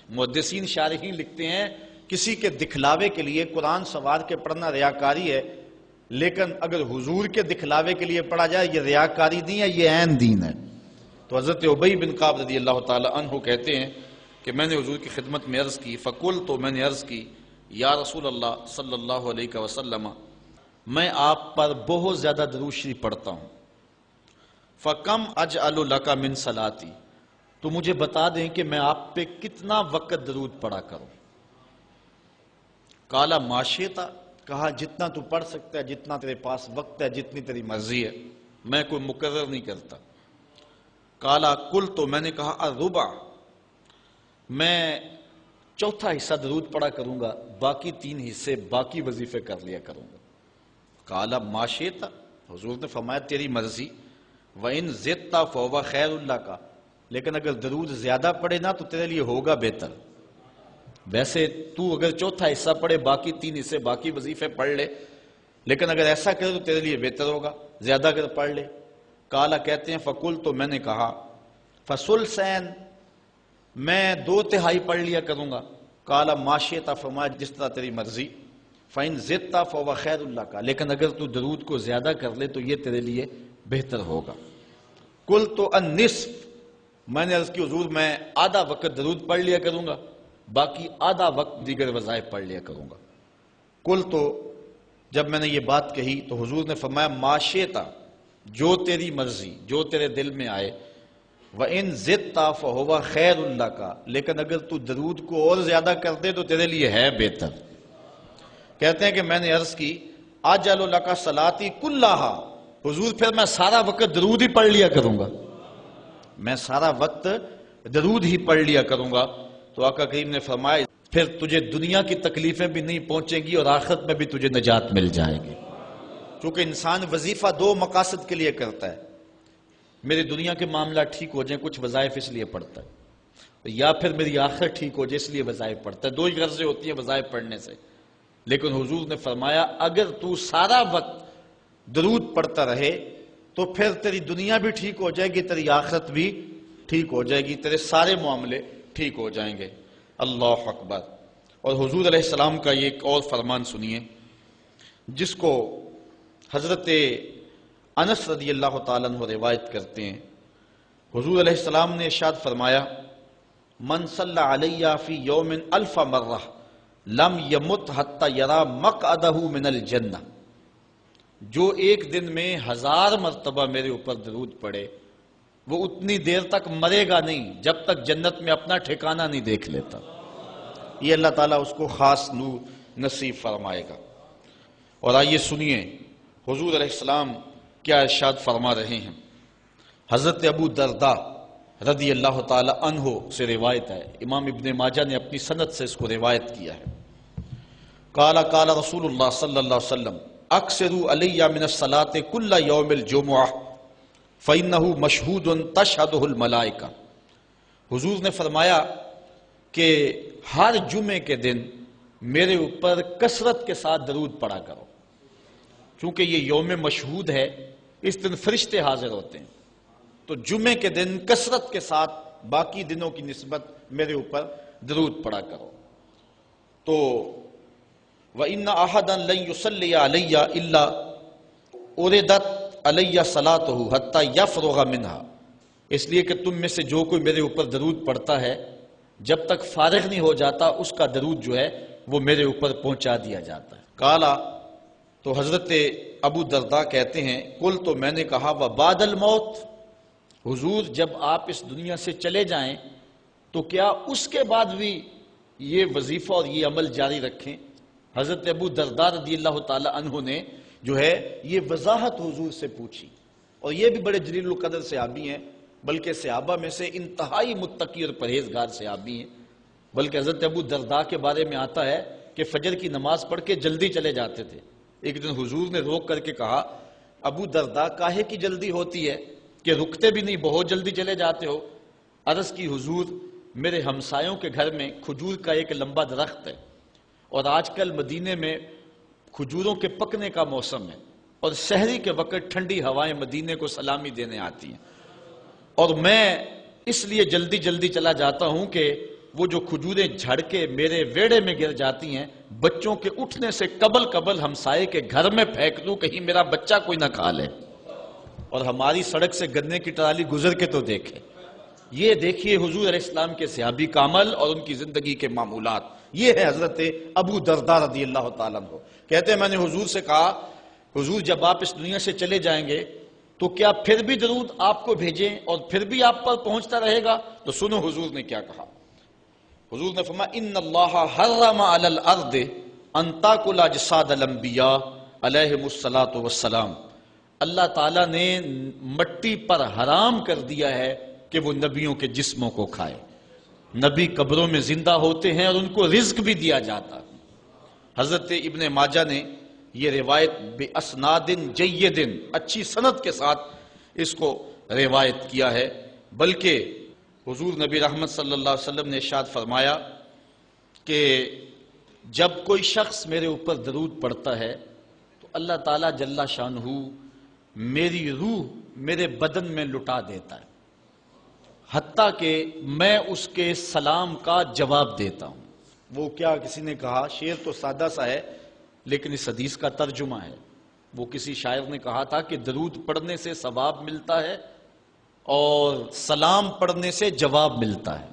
محدثین شارحین لکھتے ہیں کسی کے دکھلاوے کے لیے قرآن سوار کے پڑھنا ریاکاری ہے، لیکن اگر حضور کے دکھلاوے کے لیے پڑھا جائے یہ ریاکاری نہیں ہے، یہ عین دین ہے۔ تو حضرت ابی بن کعب رضی اللہ تعالی عنہ کہتے ہیں کہ میں نے حضور کی خدمت میں عرض کی فقلت، تو میں نے عرض کی یا رسول اللہ صلی اللہ علیہ وسلم میں آپ پر بہت زیادہ درود شریف پڑھتا ہوں، فکم اجعل لک من صلاتی، تو مجھے بتا دیں کہ میں آپ پہ کتنا وقت درود پڑھا کروں۔ قال ما شئت، کہا جتنا تو پڑھ سکتا ہے، جتنا تیرے پاس وقت ہے، جتنی تیری مرضی ہے، میں کوئی مقرر نہیں کرتا۔ قال قلت، تو میں نے کہا الربع، میں چوتھا حصہ درود پڑھا کروں گا، باقی 3 حصے باقی وظیفے کر لیا کروں گا۔ قال ما شئت، حضور نے فرمایا تیری مرضی، وَإِن زِدْتَ فَهُوَ خَيْرٌ لَكَ، لیکن اگر درود زیادہ پڑھے نا تو تیرے لیے ہوگا بہتر۔ ویسے تو اگر چوتھا حصہ پڑھے، باقی 3 حصے باقی وظیفے پڑھ لے، لیکن اگر ایسا کرے تو تیرے لیے بہتر ہوگا، زیادہ اگر پڑھ لے۔ قال کہتے ہیں فقل، تو میں نے کہا فثلثین، میں 2/3 پڑھ لیا کروں گا۔ قال ما شئت، فرمایا جس طرح تیری مرضی، فَإِن زِدْتَ فَهُوَ خَيْرٌ لَكَ، لیکن اگر تو درود کو زیادہ کر لے تو یہ تیرے لیے بہتر ہوگا۔ قلت النصف، میں نے عرض کی حضور میں آدھا وقت درود پڑھ لیا کروں گا، باقی آدھا وقت دیگر وظائف پڑھ لیا کروں گا۔ قلت، جب میں نے یہ بات کہی تو حضور نے فرمایا ما شئت، جو تیری مرضی، جو تیرے دل میں آئے، وَإِن زِدْتَ فَهُوَ خَيْرٌ لَكَ، لیکن اگر تو درود کو اور زیادہ کر دے تو تیرے لیے ہے بہتر۔ کہتے ہیں کہ میں نے عرض کی اجعل لک صلاتی کلھا، حضور پھر میں سارا وقت درود ہی پڑھ لیا کروں گا، میں سارا وقت درود ہی پڑھ لیا کروں گا۔ تو آقا کریم نے فرمایا پھر تجھے دنیا کی تکلیفیں بھی نہیں پہنچیں گی اور آخرت میں بھی تجھے نجات مل جائے گی، کیونکہ انسان وظیفہ 2 مقاصد کے لیے کرتا ہے، میری دنیا کے معاملہ ٹھیک ہو جائیں کچھ وظائف اس لیے پڑھتا ہے، یا پھر میری آخرت ٹھیک ہو جائے اس لیے وظائف پڑھتا ہے، 2 ہی غرضیں ہوتی ہیں وظائف پڑھنے سے۔ لیکن حضور نے فرمایا اگر تو سارا وقت درود پڑھتا رہے تو پھر تیری دنیا بھی ٹھیک ہو جائے گی، تیری آخرت بھی ٹھیک ہو جائے گی، تیرے سارے معاملے ٹھیک ہو جائیں گے۔ اللہ اکبر۔ اور حضور علیہ السلام کا یہ ایک اور فرمان سنیے جس کو حضرت انس رضی اللہ تعالیٰ عنہ روایت کرتے ہیں۔ حضور علیہ السلام نے ارشاد فرمایا من صلی علیہ فی یوم 1000 مرہ لم یمت حتی یرا مقعدہ من الجنہ، جو ایک دن میں 1000 مرتبہ میرے اوپر درود پڑے وہ اتنی دیر تک مرے گا نہیں جب تک جنت میں اپنا ٹھکانہ نہیں دیکھ لیتا۔ یہ اللہ تعالیٰ اس کو خاص نور نصیب فرمائے گا۔ اور آئیے سنیے حضور علیہ السلام کیا ارشاد فرما رہے ہیں۔ حضرت ابو درداء رضی اللہ تعالی عنہ سے روایت ہے، امام ابن ماجہ نے اپنی سند سے اس کو روایت کیا ہے۔ قال قال رسول اللہ صلی اللہ علیہ وسلم اکثروا علی من الصلاۃ کل یوم الجمعہ فإنہ مشہود تشہدہ الملائکہ حضور نے فرمایا کہ ہر جمعے کے دن میرے اوپر کثرت کے ساتھ درود پڑھا کرو، چونکہ یہ یوم مشہود ہے، اس دن فرشتے حاضر ہوتے ہیں، تو جمعے کے دن کثرت کے ساتھ باقی دنوں کی نسبت میرے اوپر درود پڑھا کرو۔ تو وَإِنَّ أَحَدًا لَن يُصَلِّيَ عَلَيَّ إِلَّا أُرِدَتْ عَلَيَّ صَلَاتُهُ حَتَّى يَفْرُغَ مِنْهَا، اس لیے کہ تم میں سے جو کوئی میرے اوپر درود پڑھتا ہے جب تک فارغ نہیں ہو جاتا اس کا درود جو ہے وہ میرے اوپر پہنچا دیا جاتا ہے۔ کالا، تو حضرت ابو درداء کہتے ہیں قل، تو میں نے کہا وبعد الموت، حضور جب آپ اس دنیا سے چلے جائیں تو کیا اس کے بعد بھی یہ وظیفہ اور یہ عمل جاری رکھیں؟ حضرت ابو درداء رضی اللہ تعالی عنہ نے جو ہے یہ وضاحت حضور سے پوچھی، اور یہ بھی بڑے جلیل القدر صحابی ہیں، بلکہ صحابہ میں سے انتہائی متقی اور پرہیزگار صحابی ہیں۔ بلکہ حضرت ابو درداء کے بارے میں آتا ہے کہ فجر کی نماز پڑھ کے جلدی چلے جاتے تھے۔ ایک دن حضور نے روک کر کے کہا ابو درداء کاہے کی جلدی ہوتی ہے کہ رکتے بھی نہیں، بہت جلدی چلے جاتے ہو؟ عرض کی حضور میرے ہمسایوں کے گھر میں کھجور کا ایک لمبا درخت ہے، اور آج کل مدینے میں کھجوروں کے پکنے کا موسم ہے، اور سحری کے وقت ٹھنڈی ہوائیں مدینے کو سلامی دینے آتی ہیں، اور میں اس لیے جلدی جلدی چلا جاتا ہوں کہ وہ جو کھجوریں جھڑ کے میرے ویڑے میں گر جاتی ہیں بچوں کے اٹھنے سے قبل ہمسائے کے گھر میں پھینک دوں، کہیں میرا بچہ کوئی نہ کھا لے۔ اور ہماری سڑک سے گنے کی ٹرالی گزر کے تو دیکھے، یہ دیکھیے حضور علیہ السلام کے صحابی کا عمل اور ان کی زندگی کے معمولات۔ یہ ہے حضرت ابو درداء رضی اللہ تعالیٰ عنہ، کہتے ہیں میں نے حضور سے کہا حضور جب آپ اس دنیا سے چلے جائیں گے تو کیا پھر بھی درود آپ کو بھیجیں اور پھر بھی آپ پر پہنچتا رہے گا؟ تو سنو حضور نے کیا کہا۔ حضور نے فرمایا ان اللہ حرم علی الارض ان تاکل اجساد الانبیاء علیہم الصلاۃ والسلام، اللہ تعالیٰ نے مٹی پر حرام کر دیا ہے کہ وہ نبیوں کے جسموں کو کھائے۔ نبی قبروں میں زندہ ہوتے ہیں اور ان کو رزق بھی دیا جاتا۔ حضرت ابن ماجہ نے یہ روایت بے اسناد جید، اچھی سند کے ساتھ اس کو روایت کیا ہے، بلکہ حضور نبی رحمت صلی اللہ علیہ وسلم نے ارشاد فرمایا کہ جب کوئی شخص میرے اوپر درود پڑھتا ہے تو اللہ تعالیٰ جل شانہ میری روح میرے بدن میں لٹا دیتا ہے، حتیٰ کہ میں اس کے سلام کا جواب دیتا ہوں۔ وہ کیا کسی نے کہا، شعر تو سادہ سا ہے لیکن اس حدیث کا ترجمہ ہے۔ وہ کسی شاعر نے کہا تھا کہ درود پڑھنے سے ثواب ملتا ہے اور سلام پڑھنے سے جواب ملتا ہے۔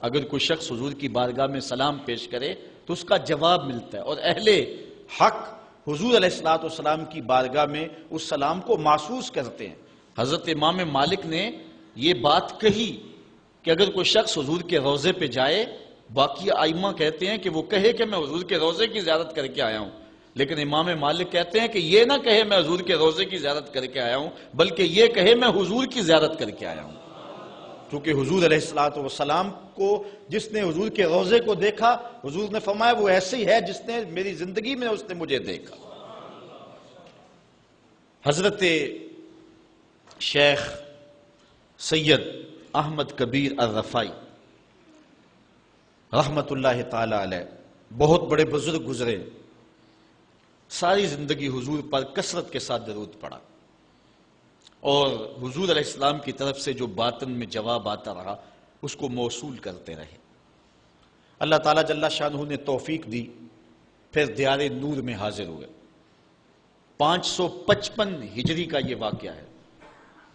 اگر کوئی شخص حضور کی بارگاہ میں سلام پیش کرے تو اس کا جواب ملتا ہے، اور اہل حق حضور علیہ السلام کی بارگاہ میں اس سلام کو محسوس کرتے ہیں۔ حضرت امام مالک نے یہ بات کہی کہ اگر کوئی شخص حضور کے روضے پہ جائے، باقی ائمہ کہتے ہیں کہ وہ کہے کہ میں حضور کے روضے کی زیارت کر کے آیا ہوں، لیکن امام مالک کہتے ہیں کہ یہ نہ کہے میں حضور کے روضے کی زیارت کر کے آیا ہوں، بلکہ یہ کہے میں حضور کی زیارت کر کے آیا ہوں، کیونکہ حضور علیہ السلام کو جس نے حضور کے روضے کو دیکھا، حضور نے فرمایا وہ ایسے ہی ہے جس نے میری زندگی میں اس نے مجھے دیکھا۔ حضرت شیخ سید احمد کبیر الرفائی رحمت اللہ تعالی علیہ بہت بڑے بزرگ گزرے، ساری زندگی حضور پر کثرت کے ساتھ درود پڑھا، اور حضور علیہ السلام کی طرف سے جو باطن میں جواب آتا رہا اس کو موصول کرتے رہے۔ اللہ تعالیٰ جل شانہ نے توفیق دی، پھر دیار نور میں حاضر ہوئے۔ 555 ہجری کا یہ واقعہ ہے۔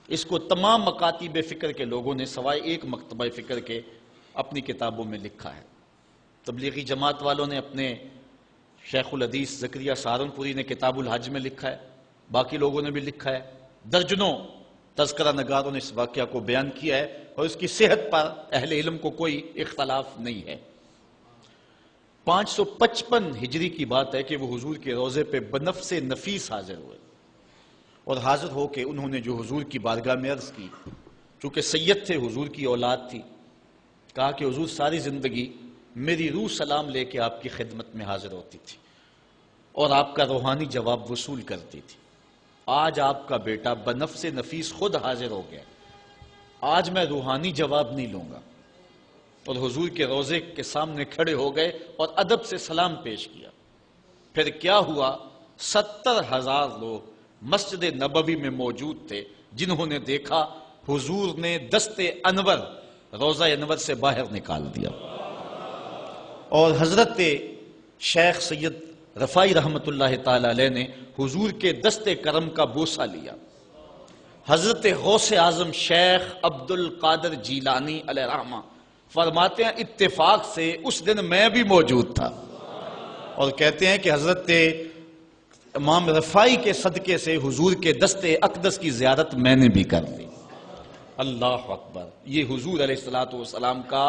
اس کو تمام مکاتب فکر کے لوگوں نے سوائے ایک مکتبہ فکر کے اپنی کتابوں میں لکھا ہے۔ تبلیغی جماعت والوں نے اپنے شیخ الحدیث زکریا سہارنپوری نے کتاب الحج میں لکھا ہے، باقی لوگوں نے بھی لکھا ہے، درجنوں تذکرہ نگاروں نے اس واقعہ کو بیان کیا ہے، اور اس کی صحت پر اہل علم کو کوئی اختلاف نہیں ہے۔ 555 ہجری کی بات ہے کہ وہ حضور کے روضے پہ بنفس نفیس حاضر ہوئے، اور حاضر ہو کے انہوں نے جو حضور کی بارگاہ میں عرض کی، چونکہ سید تھے، حضور کی اولاد تھی، کہا کہ حضور ساری زندگی میری روح سلام لے کے آپ کی خدمت میں حاضر ہوتی تھی اور آپ کا روحانی جواب وصول کرتی تھی۔ آج آپ کا بیٹا بنفس نفیس خود حاضر ہو گیا، آج میں روحانی جواب نہیں لوں گا، اور حضور کے روضے کے سامنے کھڑے ہو گئے اور ادب سے سلام پیش کیا۔ پھر کیا ہوا، 70,000 لوگ مسجد نبوی میں موجود تھے، جنہوں نے دیکھا حضور نے دست انور روضہ انور سے باہر نکال دیا، اور حضرت شیخ سید رفاعی رحمت اللہ تعالی علیہ نے حضور کے دست کرم کا بوسہ لیا۔ حضرت غوث اعظم شیخ عبد القادر جیلانی علیہ رحمہ فرماتے ہیں اتفاق سے اس دن میں بھی موجود تھا، اور کہتے ہیں کہ حضرت امام رفاعی کے صدقے سے حضور کے دست اقدس کی زیارت میں نے بھی کر لی۔ اللہ اکبر! یہ حضور علیہ السلام کا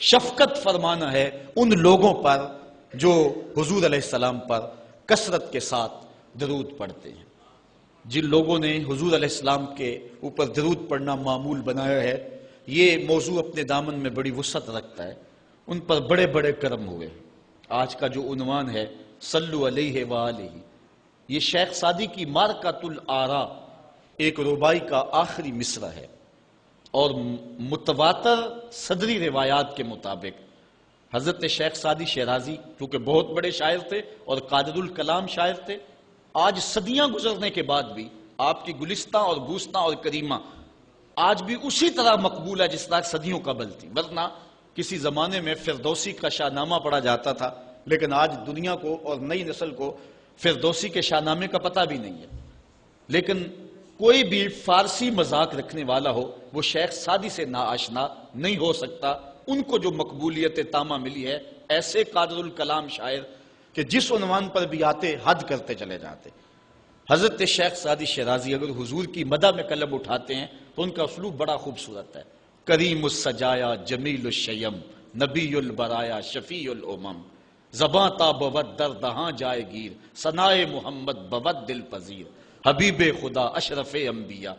شفقت فرمانا ہے ان لوگوں پر جو حضور علیہ السلام پر کثرت کے ساتھ درود پڑھتے ہیں۔ جن لوگوں نے حضور علیہ السلام کے اوپر درود پڑھنا معمول بنایا ہے، یہ موضوع اپنے دامن میں بڑی وسعت رکھتا ہے، ان پر بڑے بڑے کرم ہوئے۔ آج کا جو عنوان ہے صلو علیہ وآلہ، یہ شیخ سعدی کی مارکۃ الآراء ایک ربائی کا آخری مصرع ہے، اور متواتر صدری روایات کے مطابق حضرت شیخ سعدی شیرازی کیونکہ بہت بڑے شاعر تھے اور قادر الکلام شاعر تھے، آج صدیاں گزرنے کے بعد بھی آپ کی گلستہ اور بوستہ اور کریمہ آج بھی اسی طرح مقبول ہے جس طرح صدیوں قبل تھی۔ ورنہ کسی زمانے میں فردوسی کا شاہ نامہ پڑھا جاتا تھا، لیکن آج دنیا کو اور نئی نسل کو فردوسی کے شاہ نامے کا پتہ بھی نہیں ہے۔ لیکن کوئی بھی فارسی مذاق رکھنے والا ہو وہ شیخ سعدی سے ناآشنا نہیں ہو سکتا۔ ان کو جو مقبولیت تامہ ملی ہے، ایسے قادر الکلام شاعر کہ جس عنوان پر بھی آتے حد کرتے چلے جاتے۔ حضرت شیخ سعدی شیرازی اگر حضور کی مدح میں قلم اٹھاتے ہیں تو ان کا اسلوب بڑا خوبصورت ہے۔ کریم السجایا جمیل الشیم نبی البرایا شفیع الامم، زباں تا بود در دہاں جائے گیر ثنائے محمد بود دل پذیر، حبیب خدا اشرف انبیاء۔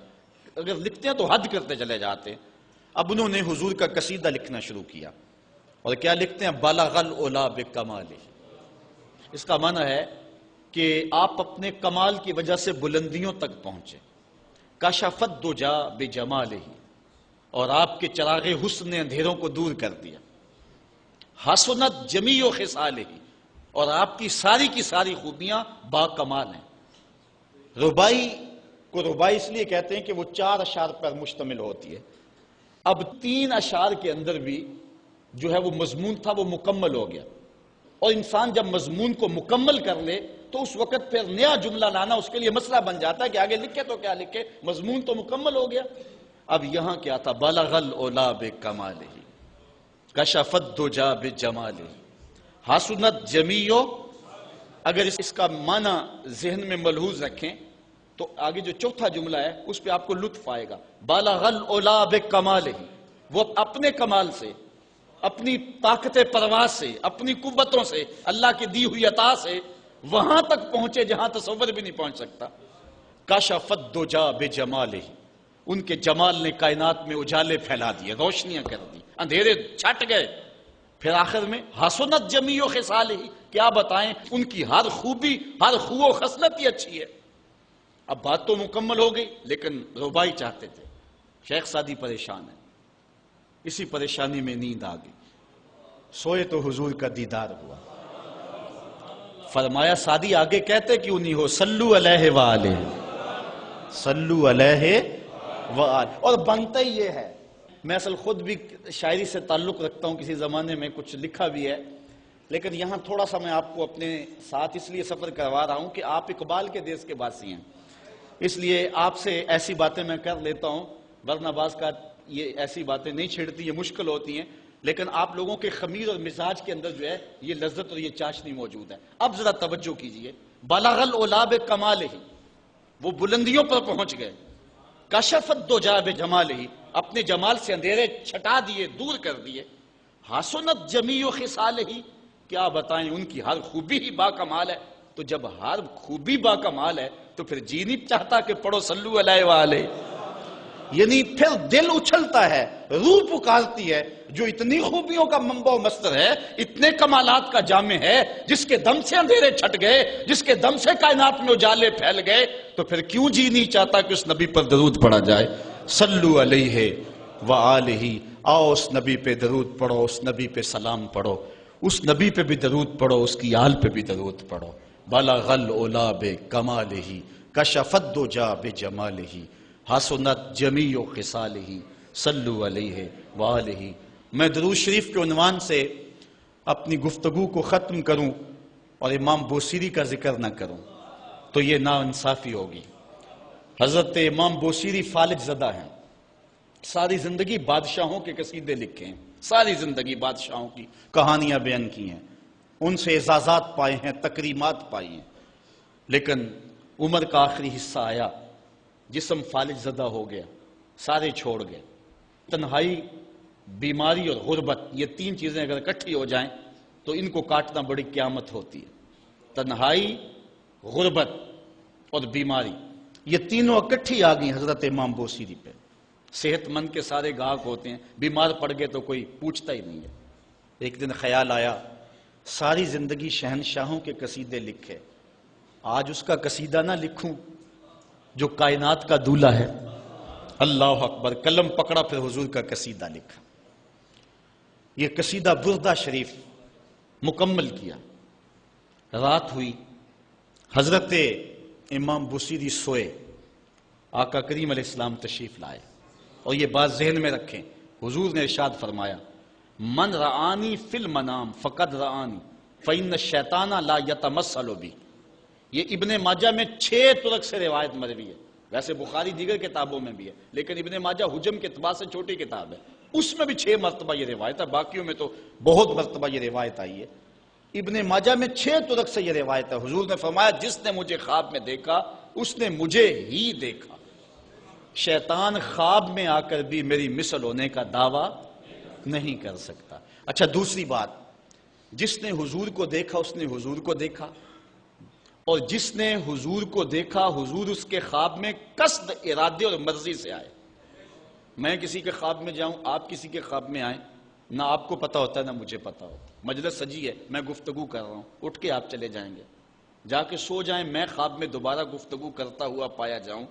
اگر لکھتے ہیں تو حد کرتے چلے جاتے ہیں۔ اب انہوں نے حضور کا قصیدہ لکھنا شروع کیا، اور کیا لکھتے ہیں؟ بلغ العلا بکمالہ۔ اس کا معنی ہے کہ آپ اپنے کمال کی وجہ سے بلندیوں تک پہنچے۔ کشف الدجا بجمالہ، اور آپ کے چراغ حسن نے اندھیروں کو دور کر دیا۔ حسنت جمیع خصالہ، اور آپ کی ساری خوبیاں با کمال ہیں۔ ربائی کو ربائی اس لیے کہتے ہیں کہ وہ 4 اشعار پر مشتمل ہوتی ہے۔ اب 3 اشعار کے اندر بھی جو ہے وہ مضمون تھا، وہ مکمل ہو گیا، اور انسان جب مضمون کو مکمل کر لے تو اس وقت پھر نیا جملہ لانا اس کے لیے مسئلہ بن جاتا ہے کہ آگے لکھے تو کیا لکھے، مضمون تو مکمل ہو گیا۔ اب یہاں کیا تھا؟ بلغ العلا بکمالہ کشف الدجا بجمالہ حسنت جمیع۔ اگر اس کا معنی ذہن میں ملحوظ رکھیں تو آگے جو چوتھا جملہ ہے اس پہ آپ کو لطف آئے گا۔ بالغ العلا بکمالہ، وہ اپنے کمال سے، اپنی طاقت پرواز سے، اپنی قوتوں سے، اللہ کی دی ہوئی عطا سے وہاں تک پہنچے جہاں تصور بھی نہیں پہنچ سکتا۔ کشف الدجا بجمالہ، ان کے جمال نے کائنات میں اجالے پھیلا دیے، روشنیاں کر دی، اندھیرے چھٹ گئے۔ پھر آخر میں حسنت جمیع خصالہ، کیا بتائیں، ان کی ہر خوبی، ہر خو و خصلت ہی اچھی ہے۔ اب بات تو مکمل ہو گئی، لیکن ربائی چاہتے تھے۔ شیخ سعدی پریشان ہے، اسی پریشانی میں نیند آ گئی، سوئے تو حضور کا دیدار ہوا۔ فرمایا سعدی آگے کہتے کیوں نہیں ہو، صلو علیہ وآلہ، صلو علیہ وآلہ، اور بنتا ہی یہ ہے۔ میں اصل خود بھی شاعری سے تعلق رکھتا ہوں، کسی زمانے میں کچھ لکھا بھی ہے، لیکن یہاں تھوڑا سا میں آپ کو اپنے ساتھ اس لیے سفر کروا رہا ہوں کہ آپ اقبال کے دیس کے باسی ہیں، اس لیے آپ سے ایسی باتیں میں کر لیتا ہوں، ورنہ بعض کا یہ ایسی باتیں نہیں چھڑتی، یہ مشکل ہوتی ہیں، لیکن آپ لوگوں کے خمیر اور مزاج کے اندر جو ہے یہ لذت اور یہ چاشنی موجود ہے۔ اب ذرا توجہ کیجئے، بلغ العلا بکمالہ، وہ بلندیوں پر پہنچ گئے۔ کشف الدجا بجمالہ، اپنے جمال سے اندھیرے چھٹا دیے، دور کر دیے۔ حسنت جمیع خصالہ، کیا بتائیں، ان کی ہر خوبی ہی با کمال ہے۔ تو جب ہر خوبی با کمال ہے تو پھر جی نہیں چاہتا کہ پڑھو صلو علیہ وآلہ، یعنی پھر دل اچھلتا ہے، روح پکارتی ہے، جو اتنی خوبیوں کا منبع و مصدر ہے، اتنے کمالات کا جامع ہے، جس کے دم سے اندھیرے چھٹ گئے، جس کے دم سے کائنات میں اجالے پھیل گئے، تو پھر کیوں جی نہیں چاہتا کہ اس نبی پر درود پڑھا جائے؟ صلو علیہ وآلہ، آؤ اس نبی پہ درود پڑھو، اس نبی پہ سلام پڑھو، اس نبی پہ بھی درود پڑھو، اس کی آل پہ بھی درود پڑھو۔ بلغ العلا بکمالہ، کشف الدجی بجمالہ، حسنت جمیع خصالہ، صلو علیہ وآلہ۔ میں درود شریف کے عنوان سے اپنی گفتگو کو ختم کروں اور امام بوصیری کا ذکر نہ کروں تو یہ ناانصافی ہوگی۔ حضرت امام بوصیری فالج زدہ ہیں، ساری زندگی بادشاہوں کے قصیدے لکھے ہیں، ساری زندگی بادشاہوں کی کہانیاں بیان کی ہیں، ان سے اعزازات پائے ہیں، تکریمات پائی ہیں، لیکن عمر کا آخری حصہ آیا، جسم فالج زدہ ہو گیا، سارے چھوڑ گئے۔ تنہائی، بیماری اور غربت، یہ تین چیزیں اگر اکٹھی ہو جائیں تو ان کو کاٹنا بڑی قیامت ہوتی ہے۔ تنہائی، غربت اور بیماری، یہ تینوں اکٹھی آ گئی حضرت امام بوصیری پہ۔ صحت مند کے سارے گاہک ہوتے ہیں، بیمار پڑ گئے تو کوئی پوچھتا ہی نہیں ہے۔ ایک دن خیال آیا، ساری زندگی شہنشاہوں کے قصیدے لکھے، آج اس کا قصیدہ نہ لکھوں جو کائنات کا دولہ ہے۔ اللہ اکبر، قلم پکڑا، پھر حضور کا قصیدہ لکھا۔ یہ قصیدہ بردہ شریف مکمل کیا۔ رات ہوئی، حضرت امام بوصیری سوئے، آقا کریم علیہ السلام تشریف لائے، اور یہ بات ذہن میں رکھیں، حضور نے ارشاد فرمایا، من رآنی فی المنام فقد رآنی فإن الشیطان لا یتمثل بی۔ یہ ابن ماجہ میں 6 طرق سے روایت مروی ہے، ویسے بخاری دیگر کتابوں میں بھی ہے، لیکن ابن ماجہ حجم کے اعتبار سے چھوٹی کتاب ہے، اس میں بھی 6 مرتبہ یہ روایت ہے، باقیوں میں تو بہت مرتبہ یہ روایت آئی ہے۔ ابن ماجہ میں 6 طرق سے یہ روایت ہے۔ حضور نے فرمایا، جس نے مجھے خواب میں دیکھا اس نے مجھے ہی دیکھا۔ شیطان خواب میں آ کر بھی میری مثل ہونے کا دعویٰ نہیں کر سکتا۔ اچھا، دوسری بات، جس نے حضور کو دیکھا اس نے حضور کو دیکھا، اور جس نے حضور کو دیکھا حضور اس کے خواب میں قصد، ارادے اور مرضی سے آئے۔ میں کسی کے خواب میں جاؤں، آپ کسی کے خواب میں آئیں، نہ آپ کو پتا ہوتا ہے نہ مجھے پتا ہوتا، مجلس سجی ہے، میں گفتگو کر رہا ہوں، اٹھ کے آپ چلے جائیں گے، جا کے سو جائیں، میں خواب میں دوبارہ گفتگو کرتا ہوا پایا جاؤں،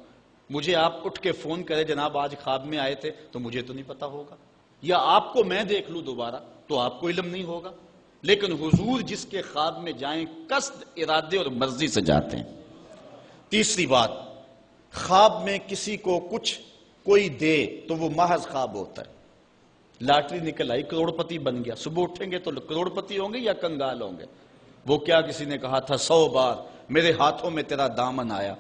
مجھے آپ اٹھ کے فون کرے، جناب آج خواب میں آئے تھے، تو مجھے تو نہیں پتا ہوگا، یا آپ کو میں دیکھ لوں دوبارہ تو آپ کو علم نہیں ہوگا۔ لیکن حضور جس کے خواب میں جائیں قصد، ارادے اور مرضی سے جاتے ہیں۔ تیسری بات، خواب میں کسی کو کچھ کوئی دے تو وہ محض خواب ہوتا ہے۔ لاٹری نکل آئی، کروڑ پتی بن گیا، صبح اٹھیں گے تو کروڑ پتی ہوں گے یا کنگال ہوں گے؟ وہ کیا کسی نے کہا تھا 100 بار میرے ہاتھوں میں تیرا دامن آیا،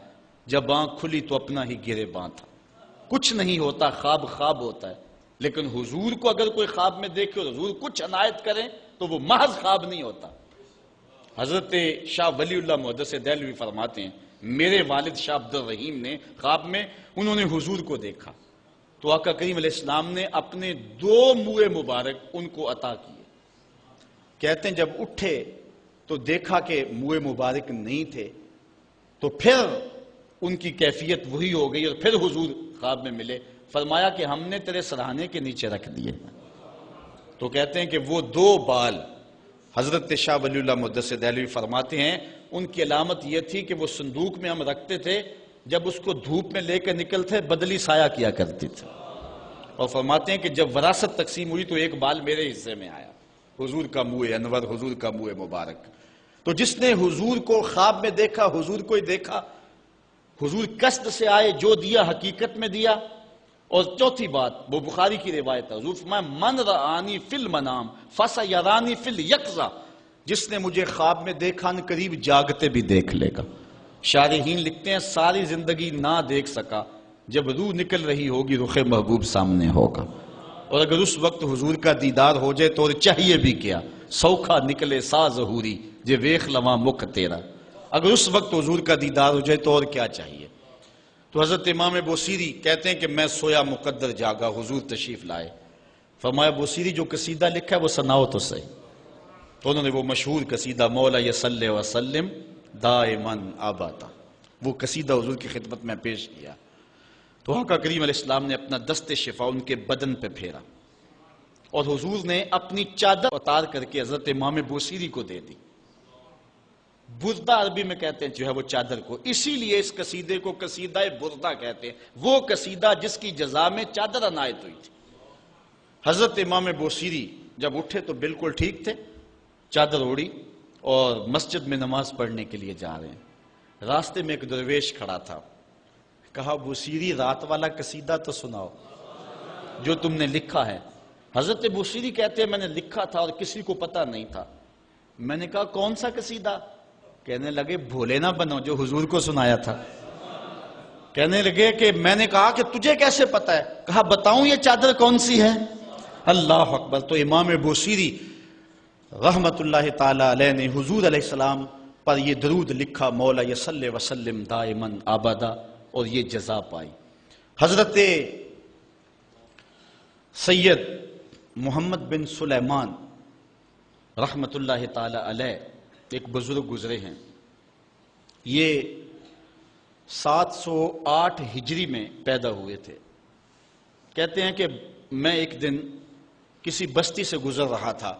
جب آنکھ کھلی تو اپنا ہی گریباں تھا۔ کچھ نہیں ہوتا، خواب خواب ہوتا ہے۔ لیکن حضور کو اگر کوئی خواب میں دیکھے اور حضور کچھ عنایت کریں تو وہ محض خواب نہیں ہوتا۔ حضرت شاہ ولی اللہ محدث دہلوی فرماتے ہیں، میرے والد شاہ عبد الرحیم نے خواب میں انہوں نے حضور کو دیکھا تو آقا کریم علیہ السلام نے اپنے 2 منہ مبارک ان کو عطا کیے۔ کہتے ہیں جب اٹھے تو دیکھا کہ منہ مبارک نہیں تھے، تو پھر ان کی کیفیت وہی ہو گئی اور پھر حضور خواب میں ملے، فرمایا کہ ہم نے تیرے سرہانے کے نیچے رکھ دیے۔ تو کہتے ہیں کہ وہ 2 بال حضرت شاہ ولی اللہ محدث دہلوی فرماتے ہیں ان کی علامت یہ تھی کہ وہ صندوق میں ہم رکھتے تھے، جب اس کو دھوپ میں لے کے نکلتے بدلی سایہ کیا کرتی تھی، اور فرماتے ہیں کہ جب وراثت تقسیم ہوئی تو 1 بال میرے حصے میں آیا، حضور کا منہ انور، حضور کا منہ مبارک۔ تو جس نے حضور کو خواب میں دیکھا حضور کو ہی دیکھا، حضور قصد سے آئے، جو دیا حقیقت میں دیا۔ اور چوتھی بات، وہ بخاری کی روایت ہے، حضور فرمایا من رآنی فی المنام فسیرانی فی الیقظہ، جس نے مجھے خواب میں دیکھا ان قریب جاگتے بھی دیکھ لے گا۔ شارحین لکھتے ہیں ساری زندگی نہ دیکھ سکا، جب روح نکل رہی ہوگی رخ محبوب سامنے ہوگا، اور اگر اس وقت حضور کا دیدار ہو جائے تو چاہیے بھی کیا، سوکھا نکلے سا ظہوری جے ویخ لواں مکھ تیرا، اگر اس وقت حضور کا دیدار ہو جائے تو اور کیا چاہیے۔ تو حضرت امام بوصیری کہتے ہیں کہ میں سویا مقدر جاگا، حضور تشریف لائے، فرمایا بوصیری جو قصیدہ لکھا ہے وہ سناؤ تو صحیح۔ تو انہوں نے وہ مشہور قصیدہ مولا یصلی وسلم دائماً ابدا، وہ قصیدہ حضور کی خدمت میں پیش کیا۔ تو آقا کریم علیہ السلام نے اپنا دست شفا ان کے بدن پہ پھیرا، اور حضور نے اپنی چادر اتار کر کے حضرت امام بوصیری کو دے دی۔ بردہ عربی میں کہتے ہیں جو ہے وہ چادر کو، اسی لیے اس قصیدے کو قصیدہ بردہ کہتے ہیں، وہ قصیدہ جس کی جزا میں چادر عنایت ہوئی تھی۔ حضرت امام بوصیری جب اٹھے تو بالکل ٹھیک تھے، چادر اوڑی اور مسجد میں نماز پڑھنے کے لیے جا رہے ہیں۔ راستے میں ایک درویش کھڑا تھا، کہا بوصیری رات والا قصیدہ تو سناؤ جو تم نے لکھا ہے۔ حضرت بوصیری کہتے ہیں میں نے لکھا تھا اور کسی کو پتہ نہیں تھا۔ میں نے کہا کون سا قصیدہ؟ کہنے لگے بھولے نہ بنو جو حضور کو سنایا تھا۔ کہنے لگے کہ میں نے کہا کہ تجھے کیسے پتہ ہے؟ کہا بتاؤں یہ چادر کون سی ہے؟ اللہ اکبر! تو امام بوصیری رحمت اللہ تعالی علیہ نے حضور علیہ السلام پر یہ درود لکھا، مولا یصلی وسلم دائماً ابدا، اور یہ جزا پائی۔ حضرت سید محمد بن سلیمان رحمت اللہ تعالی علیہ ایک بزرگ گزرے ہیں، یہ 708 ہجری میں پیدا ہوئے تھے۔ کہتے ہیں کہ میں ایک دن کسی بستی سے گزر رہا تھا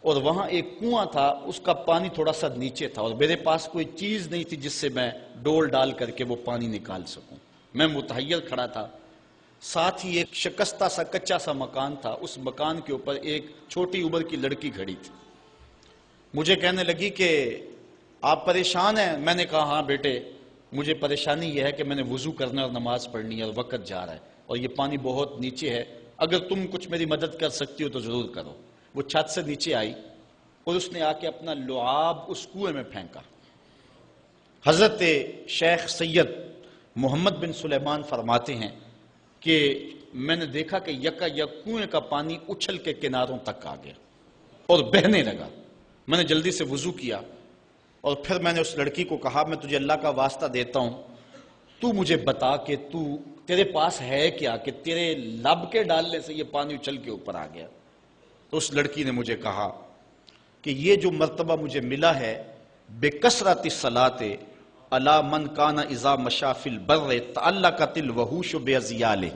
اور وہاں ایک کنواں تھا، اس کا پانی تھوڑا سا نیچے تھا اور میرے پاس کوئی چیز نہیں تھی جس سے میں ڈول ڈال کر کے وہ پانی نکال سکوں۔ میں متحیر کھڑا تھا، ساتھ ہی ایک شکستہ سا کچا سا مکان تھا، اس مکان کے اوپر ایک چھوٹی عمر کی لڑکی کھڑی تھی۔ مجھے کہنے لگی کہ آپ پریشان ہیں؟ میں نے کہا ہاں بیٹے، مجھے پریشانی یہ ہے کہ میں نے وضو کرنا اور نماز پڑھنی ہے اور وقت جا رہا ہے اور یہ پانی بہت نیچے ہے، اگر تم کچھ میری مدد کر سکتی ہو تو ضرور کرو۔ وہ چھت سے نیچے آئی اور اس نے آ کے اپنا لعاب اس کنویں میں پھینکا۔ حضرت شیخ سید محمد بن سلیمان فرماتے ہیں کہ میں نے دیکھا کہ یکا یک کنویں کا پانی اچھل کے کناروں تک آ گیا اور بہنے لگا۔ میں نے جلدی سے وضو کیا اور پھر میں نے اس لڑکی کو کہا میں تجھے اللہ کا واسطہ دیتا ہوں، تو مجھے بتا کہ تیرے پاس ہے کیا کہ تیرے لب کے ڈالنے سے یہ پانی اچھل کے اوپر آ گیا؟ تو اس لڑکی نے مجھے کہا کہ یہ جو مرتبہ مجھے ملا ہے بکثرت الصلاۃ علی من کان اذا مشى فی البر تعلقت الوحوش باذیالہ،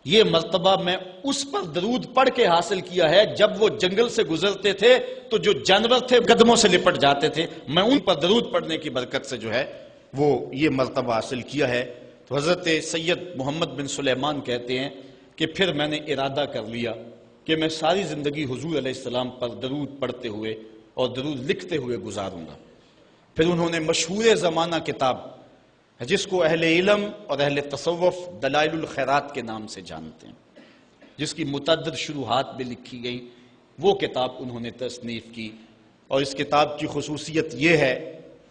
یہ مرتبہ میں اس پر درود پڑھ کے حاصل کیا ہے جب وہ جنگل سے گزرتے تھے تو جو جانور تھے قدموں سے لپٹ جاتے تھے، میں ان پر درود پڑھنے کی برکت سے جو ہے وہ یہ مرتبہ حاصل کیا ہے۔ تو حضرت سید محمد بن سلیمان کہتے ہیں کہ پھر میں نے ارادہ کر لیا کہ میں ساری زندگی حضور علیہ السلام پر درود پڑھتے ہوئے اور درود لکھتے ہوئے گزاروں گا۔ پھر انہوں نے مشہور زمانہ کتاب جس کو اہل علم اور اہل تصوف دلائل الخیرات کے نام سے جانتے ہیں، جس کی متعدد شروحات بھی لکھی گئی، وہ کتاب انہوں نے تصنیف کی۔ اور اس کتاب کی خصوصیت یہ ہے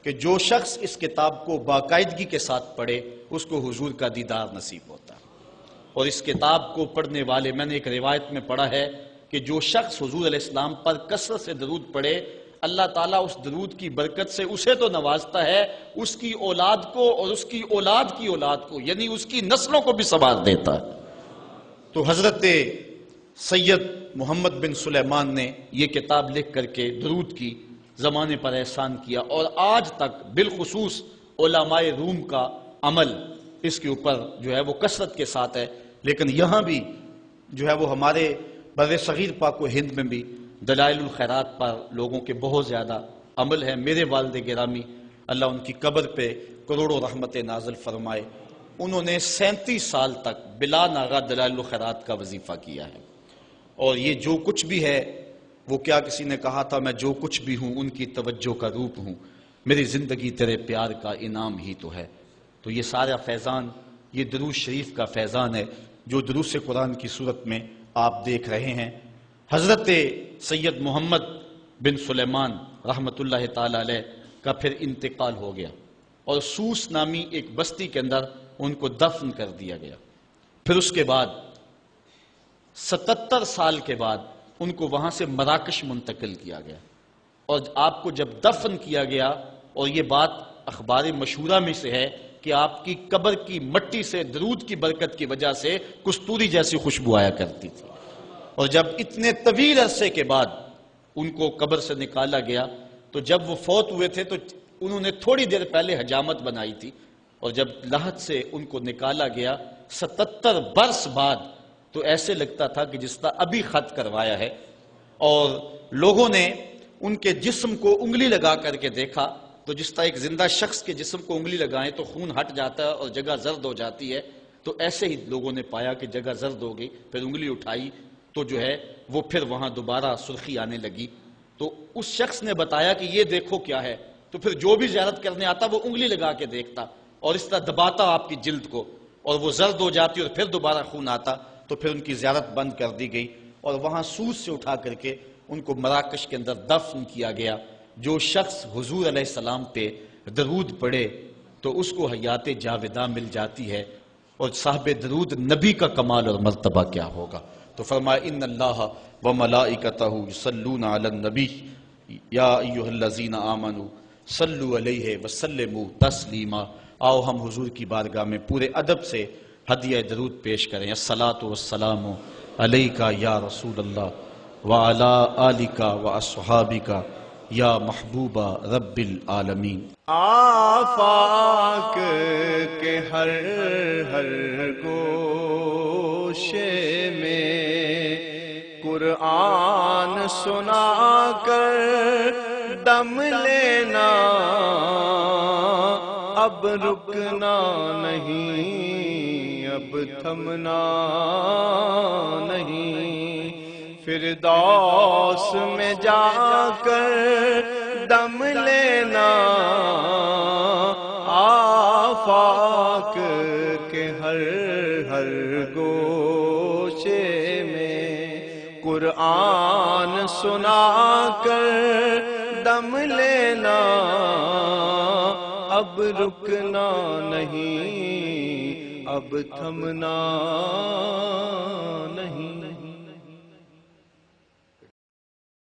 کہ جو شخص اس کتاب کو باقاعدگی کے ساتھ پڑھے اس کو حضور کا دیدار نصیب ہوتا ہے۔ اور اس کتاب کو پڑھنے والے، میں نے ایک روایت میں پڑھا ہے کہ جو شخص حضور علیہ السلام پر کثرت سے درود پڑھے، اللہ تعالیٰ اس درود کی برکت سے اسے تو نوازتا ہے، اس کی اولاد کو اور اس کی اولاد کی اولاد کو، یعنی اس کی نسلوں کو بھی سنوار دیتا ہے۔ تو حضرت سید محمد بن سلیمان نے یہ کتاب لکھ کر کے درود کی زمانے پر احسان کیا، اور آج تک بالخصوص علماء روم کا عمل اس کے اوپر جو ہے وہ کثرت کے ساتھ ہے۔ لیکن یہاں بھی جو ہے وہ ہمارے بر صغیر پاک و ہند میں بھی دلائل الخیرات پر لوگوں کے بہت زیادہ عمل ہے۔ میرے والد گرامی اللہ ان کی قبر پہ کروڑوں رحمت نازل فرمائے، انہوں نے 37 سال تک بلا ناغہ دلائل الخیرات کا وظیفہ کیا ہے، اور یہ جو کچھ بھی ہے وہ کیا کسی نے کہا تھا میں جو کچھ بھی ہوں ان کی توجہ کا روپ ہوں، میری زندگی تیرے پیار کا انعام ہی تو ہے۔ تو یہ سارا فیضان یہ دروش شریف کا فیضان ہے جو دروس قرآن کی صورت میں آپ دیکھ رہے ہیں۔ حضرت سید محمد بن سلیمان رحمت اللہ تعالی علیہ کا پھر انتقال ہو گیا اور سوس نامی ایک بستی کے اندر ان کو دفن کر دیا گیا۔ پھر اس کے بعد 77 سال کے بعد ان کو وہاں سے مراکش منتقل کیا گیا، اور آپ کو جب دفن کیا گیا، اور یہ بات اخبار مشہورہ میں سے ہے کہ آپ کی قبر کی مٹی سے درود کی برکت کی وجہ سے کستوری جیسی خوشبو آیا کرتی تھی، اور جب اتنے طویل عرصے کے بعد ان کو قبر سے نکالا گیا تو جب وہ فوت ہوئے تھے تو انہوں نے تھوڑی دیر پہلے حجامت بنائی تھی، اور جب لحد سے ان کو نکالا گیا 77 برس بعد تو ایسے لگتا تھا کہ جس طرح ابھی خط کروایا ہے، اور لوگوں نے ان کے جسم کو انگلی لگا کر کے دیکھا تو جس طرح ایک زندہ شخص کے جسم کو انگلی لگائیں تو خون ہٹ جاتا ہے اور جگہ زرد ہو جاتی ہے، تو ایسے ہی لوگوں نے پایا کہ جگہ زرد ہو گئی، پھر انگلی اٹھائی تو جو ہے وہ پھر وہاں دوبارہ سرخی آنے لگی، تو اس شخص نے بتایا کہ یہ دیکھو کیا ہے، تو پھر جو بھی زیارت کرنے آتا وہ انگلی لگا کے دیکھتا اور اس طرح دباتا آپ کی جلد کو، اور وہ زرد ہو جاتی اور پھر دوبارہ خون آتا، تو پھر ان کی زیارت بند کر دی گئی اور وہاں سوس سے اٹھا کر کے ان کو مراکش کے اندر دفن کیا گیا۔ جو شخص حضور علیہ السلام پہ درود پڑھے تو اس کو حیات جاوداں مل جاتی ہے، اور صاحب درود نبی کا کمال اور مرتبہ کیا ہوگا۔ تو فرمایا ان اللہ وملائکتہ یصلون علی النبی یا ایھا الذین آمنوا صلوا علیہ وسلموا تسلیما۔ آؤ ہم حضور کی بارگاہ میں پورے ادب سے ہدیہ درود پیش کریں۔ الصلاۃ والسلام علیک یا رسول اللہ وعلی آلک واصحابک یا محبوب رب العالمین۔ آفاق کے ہر گوشے میں قرآن سنا کر دم لینا، اب رکنا نہیں، اب تھمنا نہیں، فردوس میں جا کر دم لینا، آفاق کے ہر گوشے میں قرآن سنا کر دم لینا، اب رکنا نہیں، اب تھمنا نہیں۔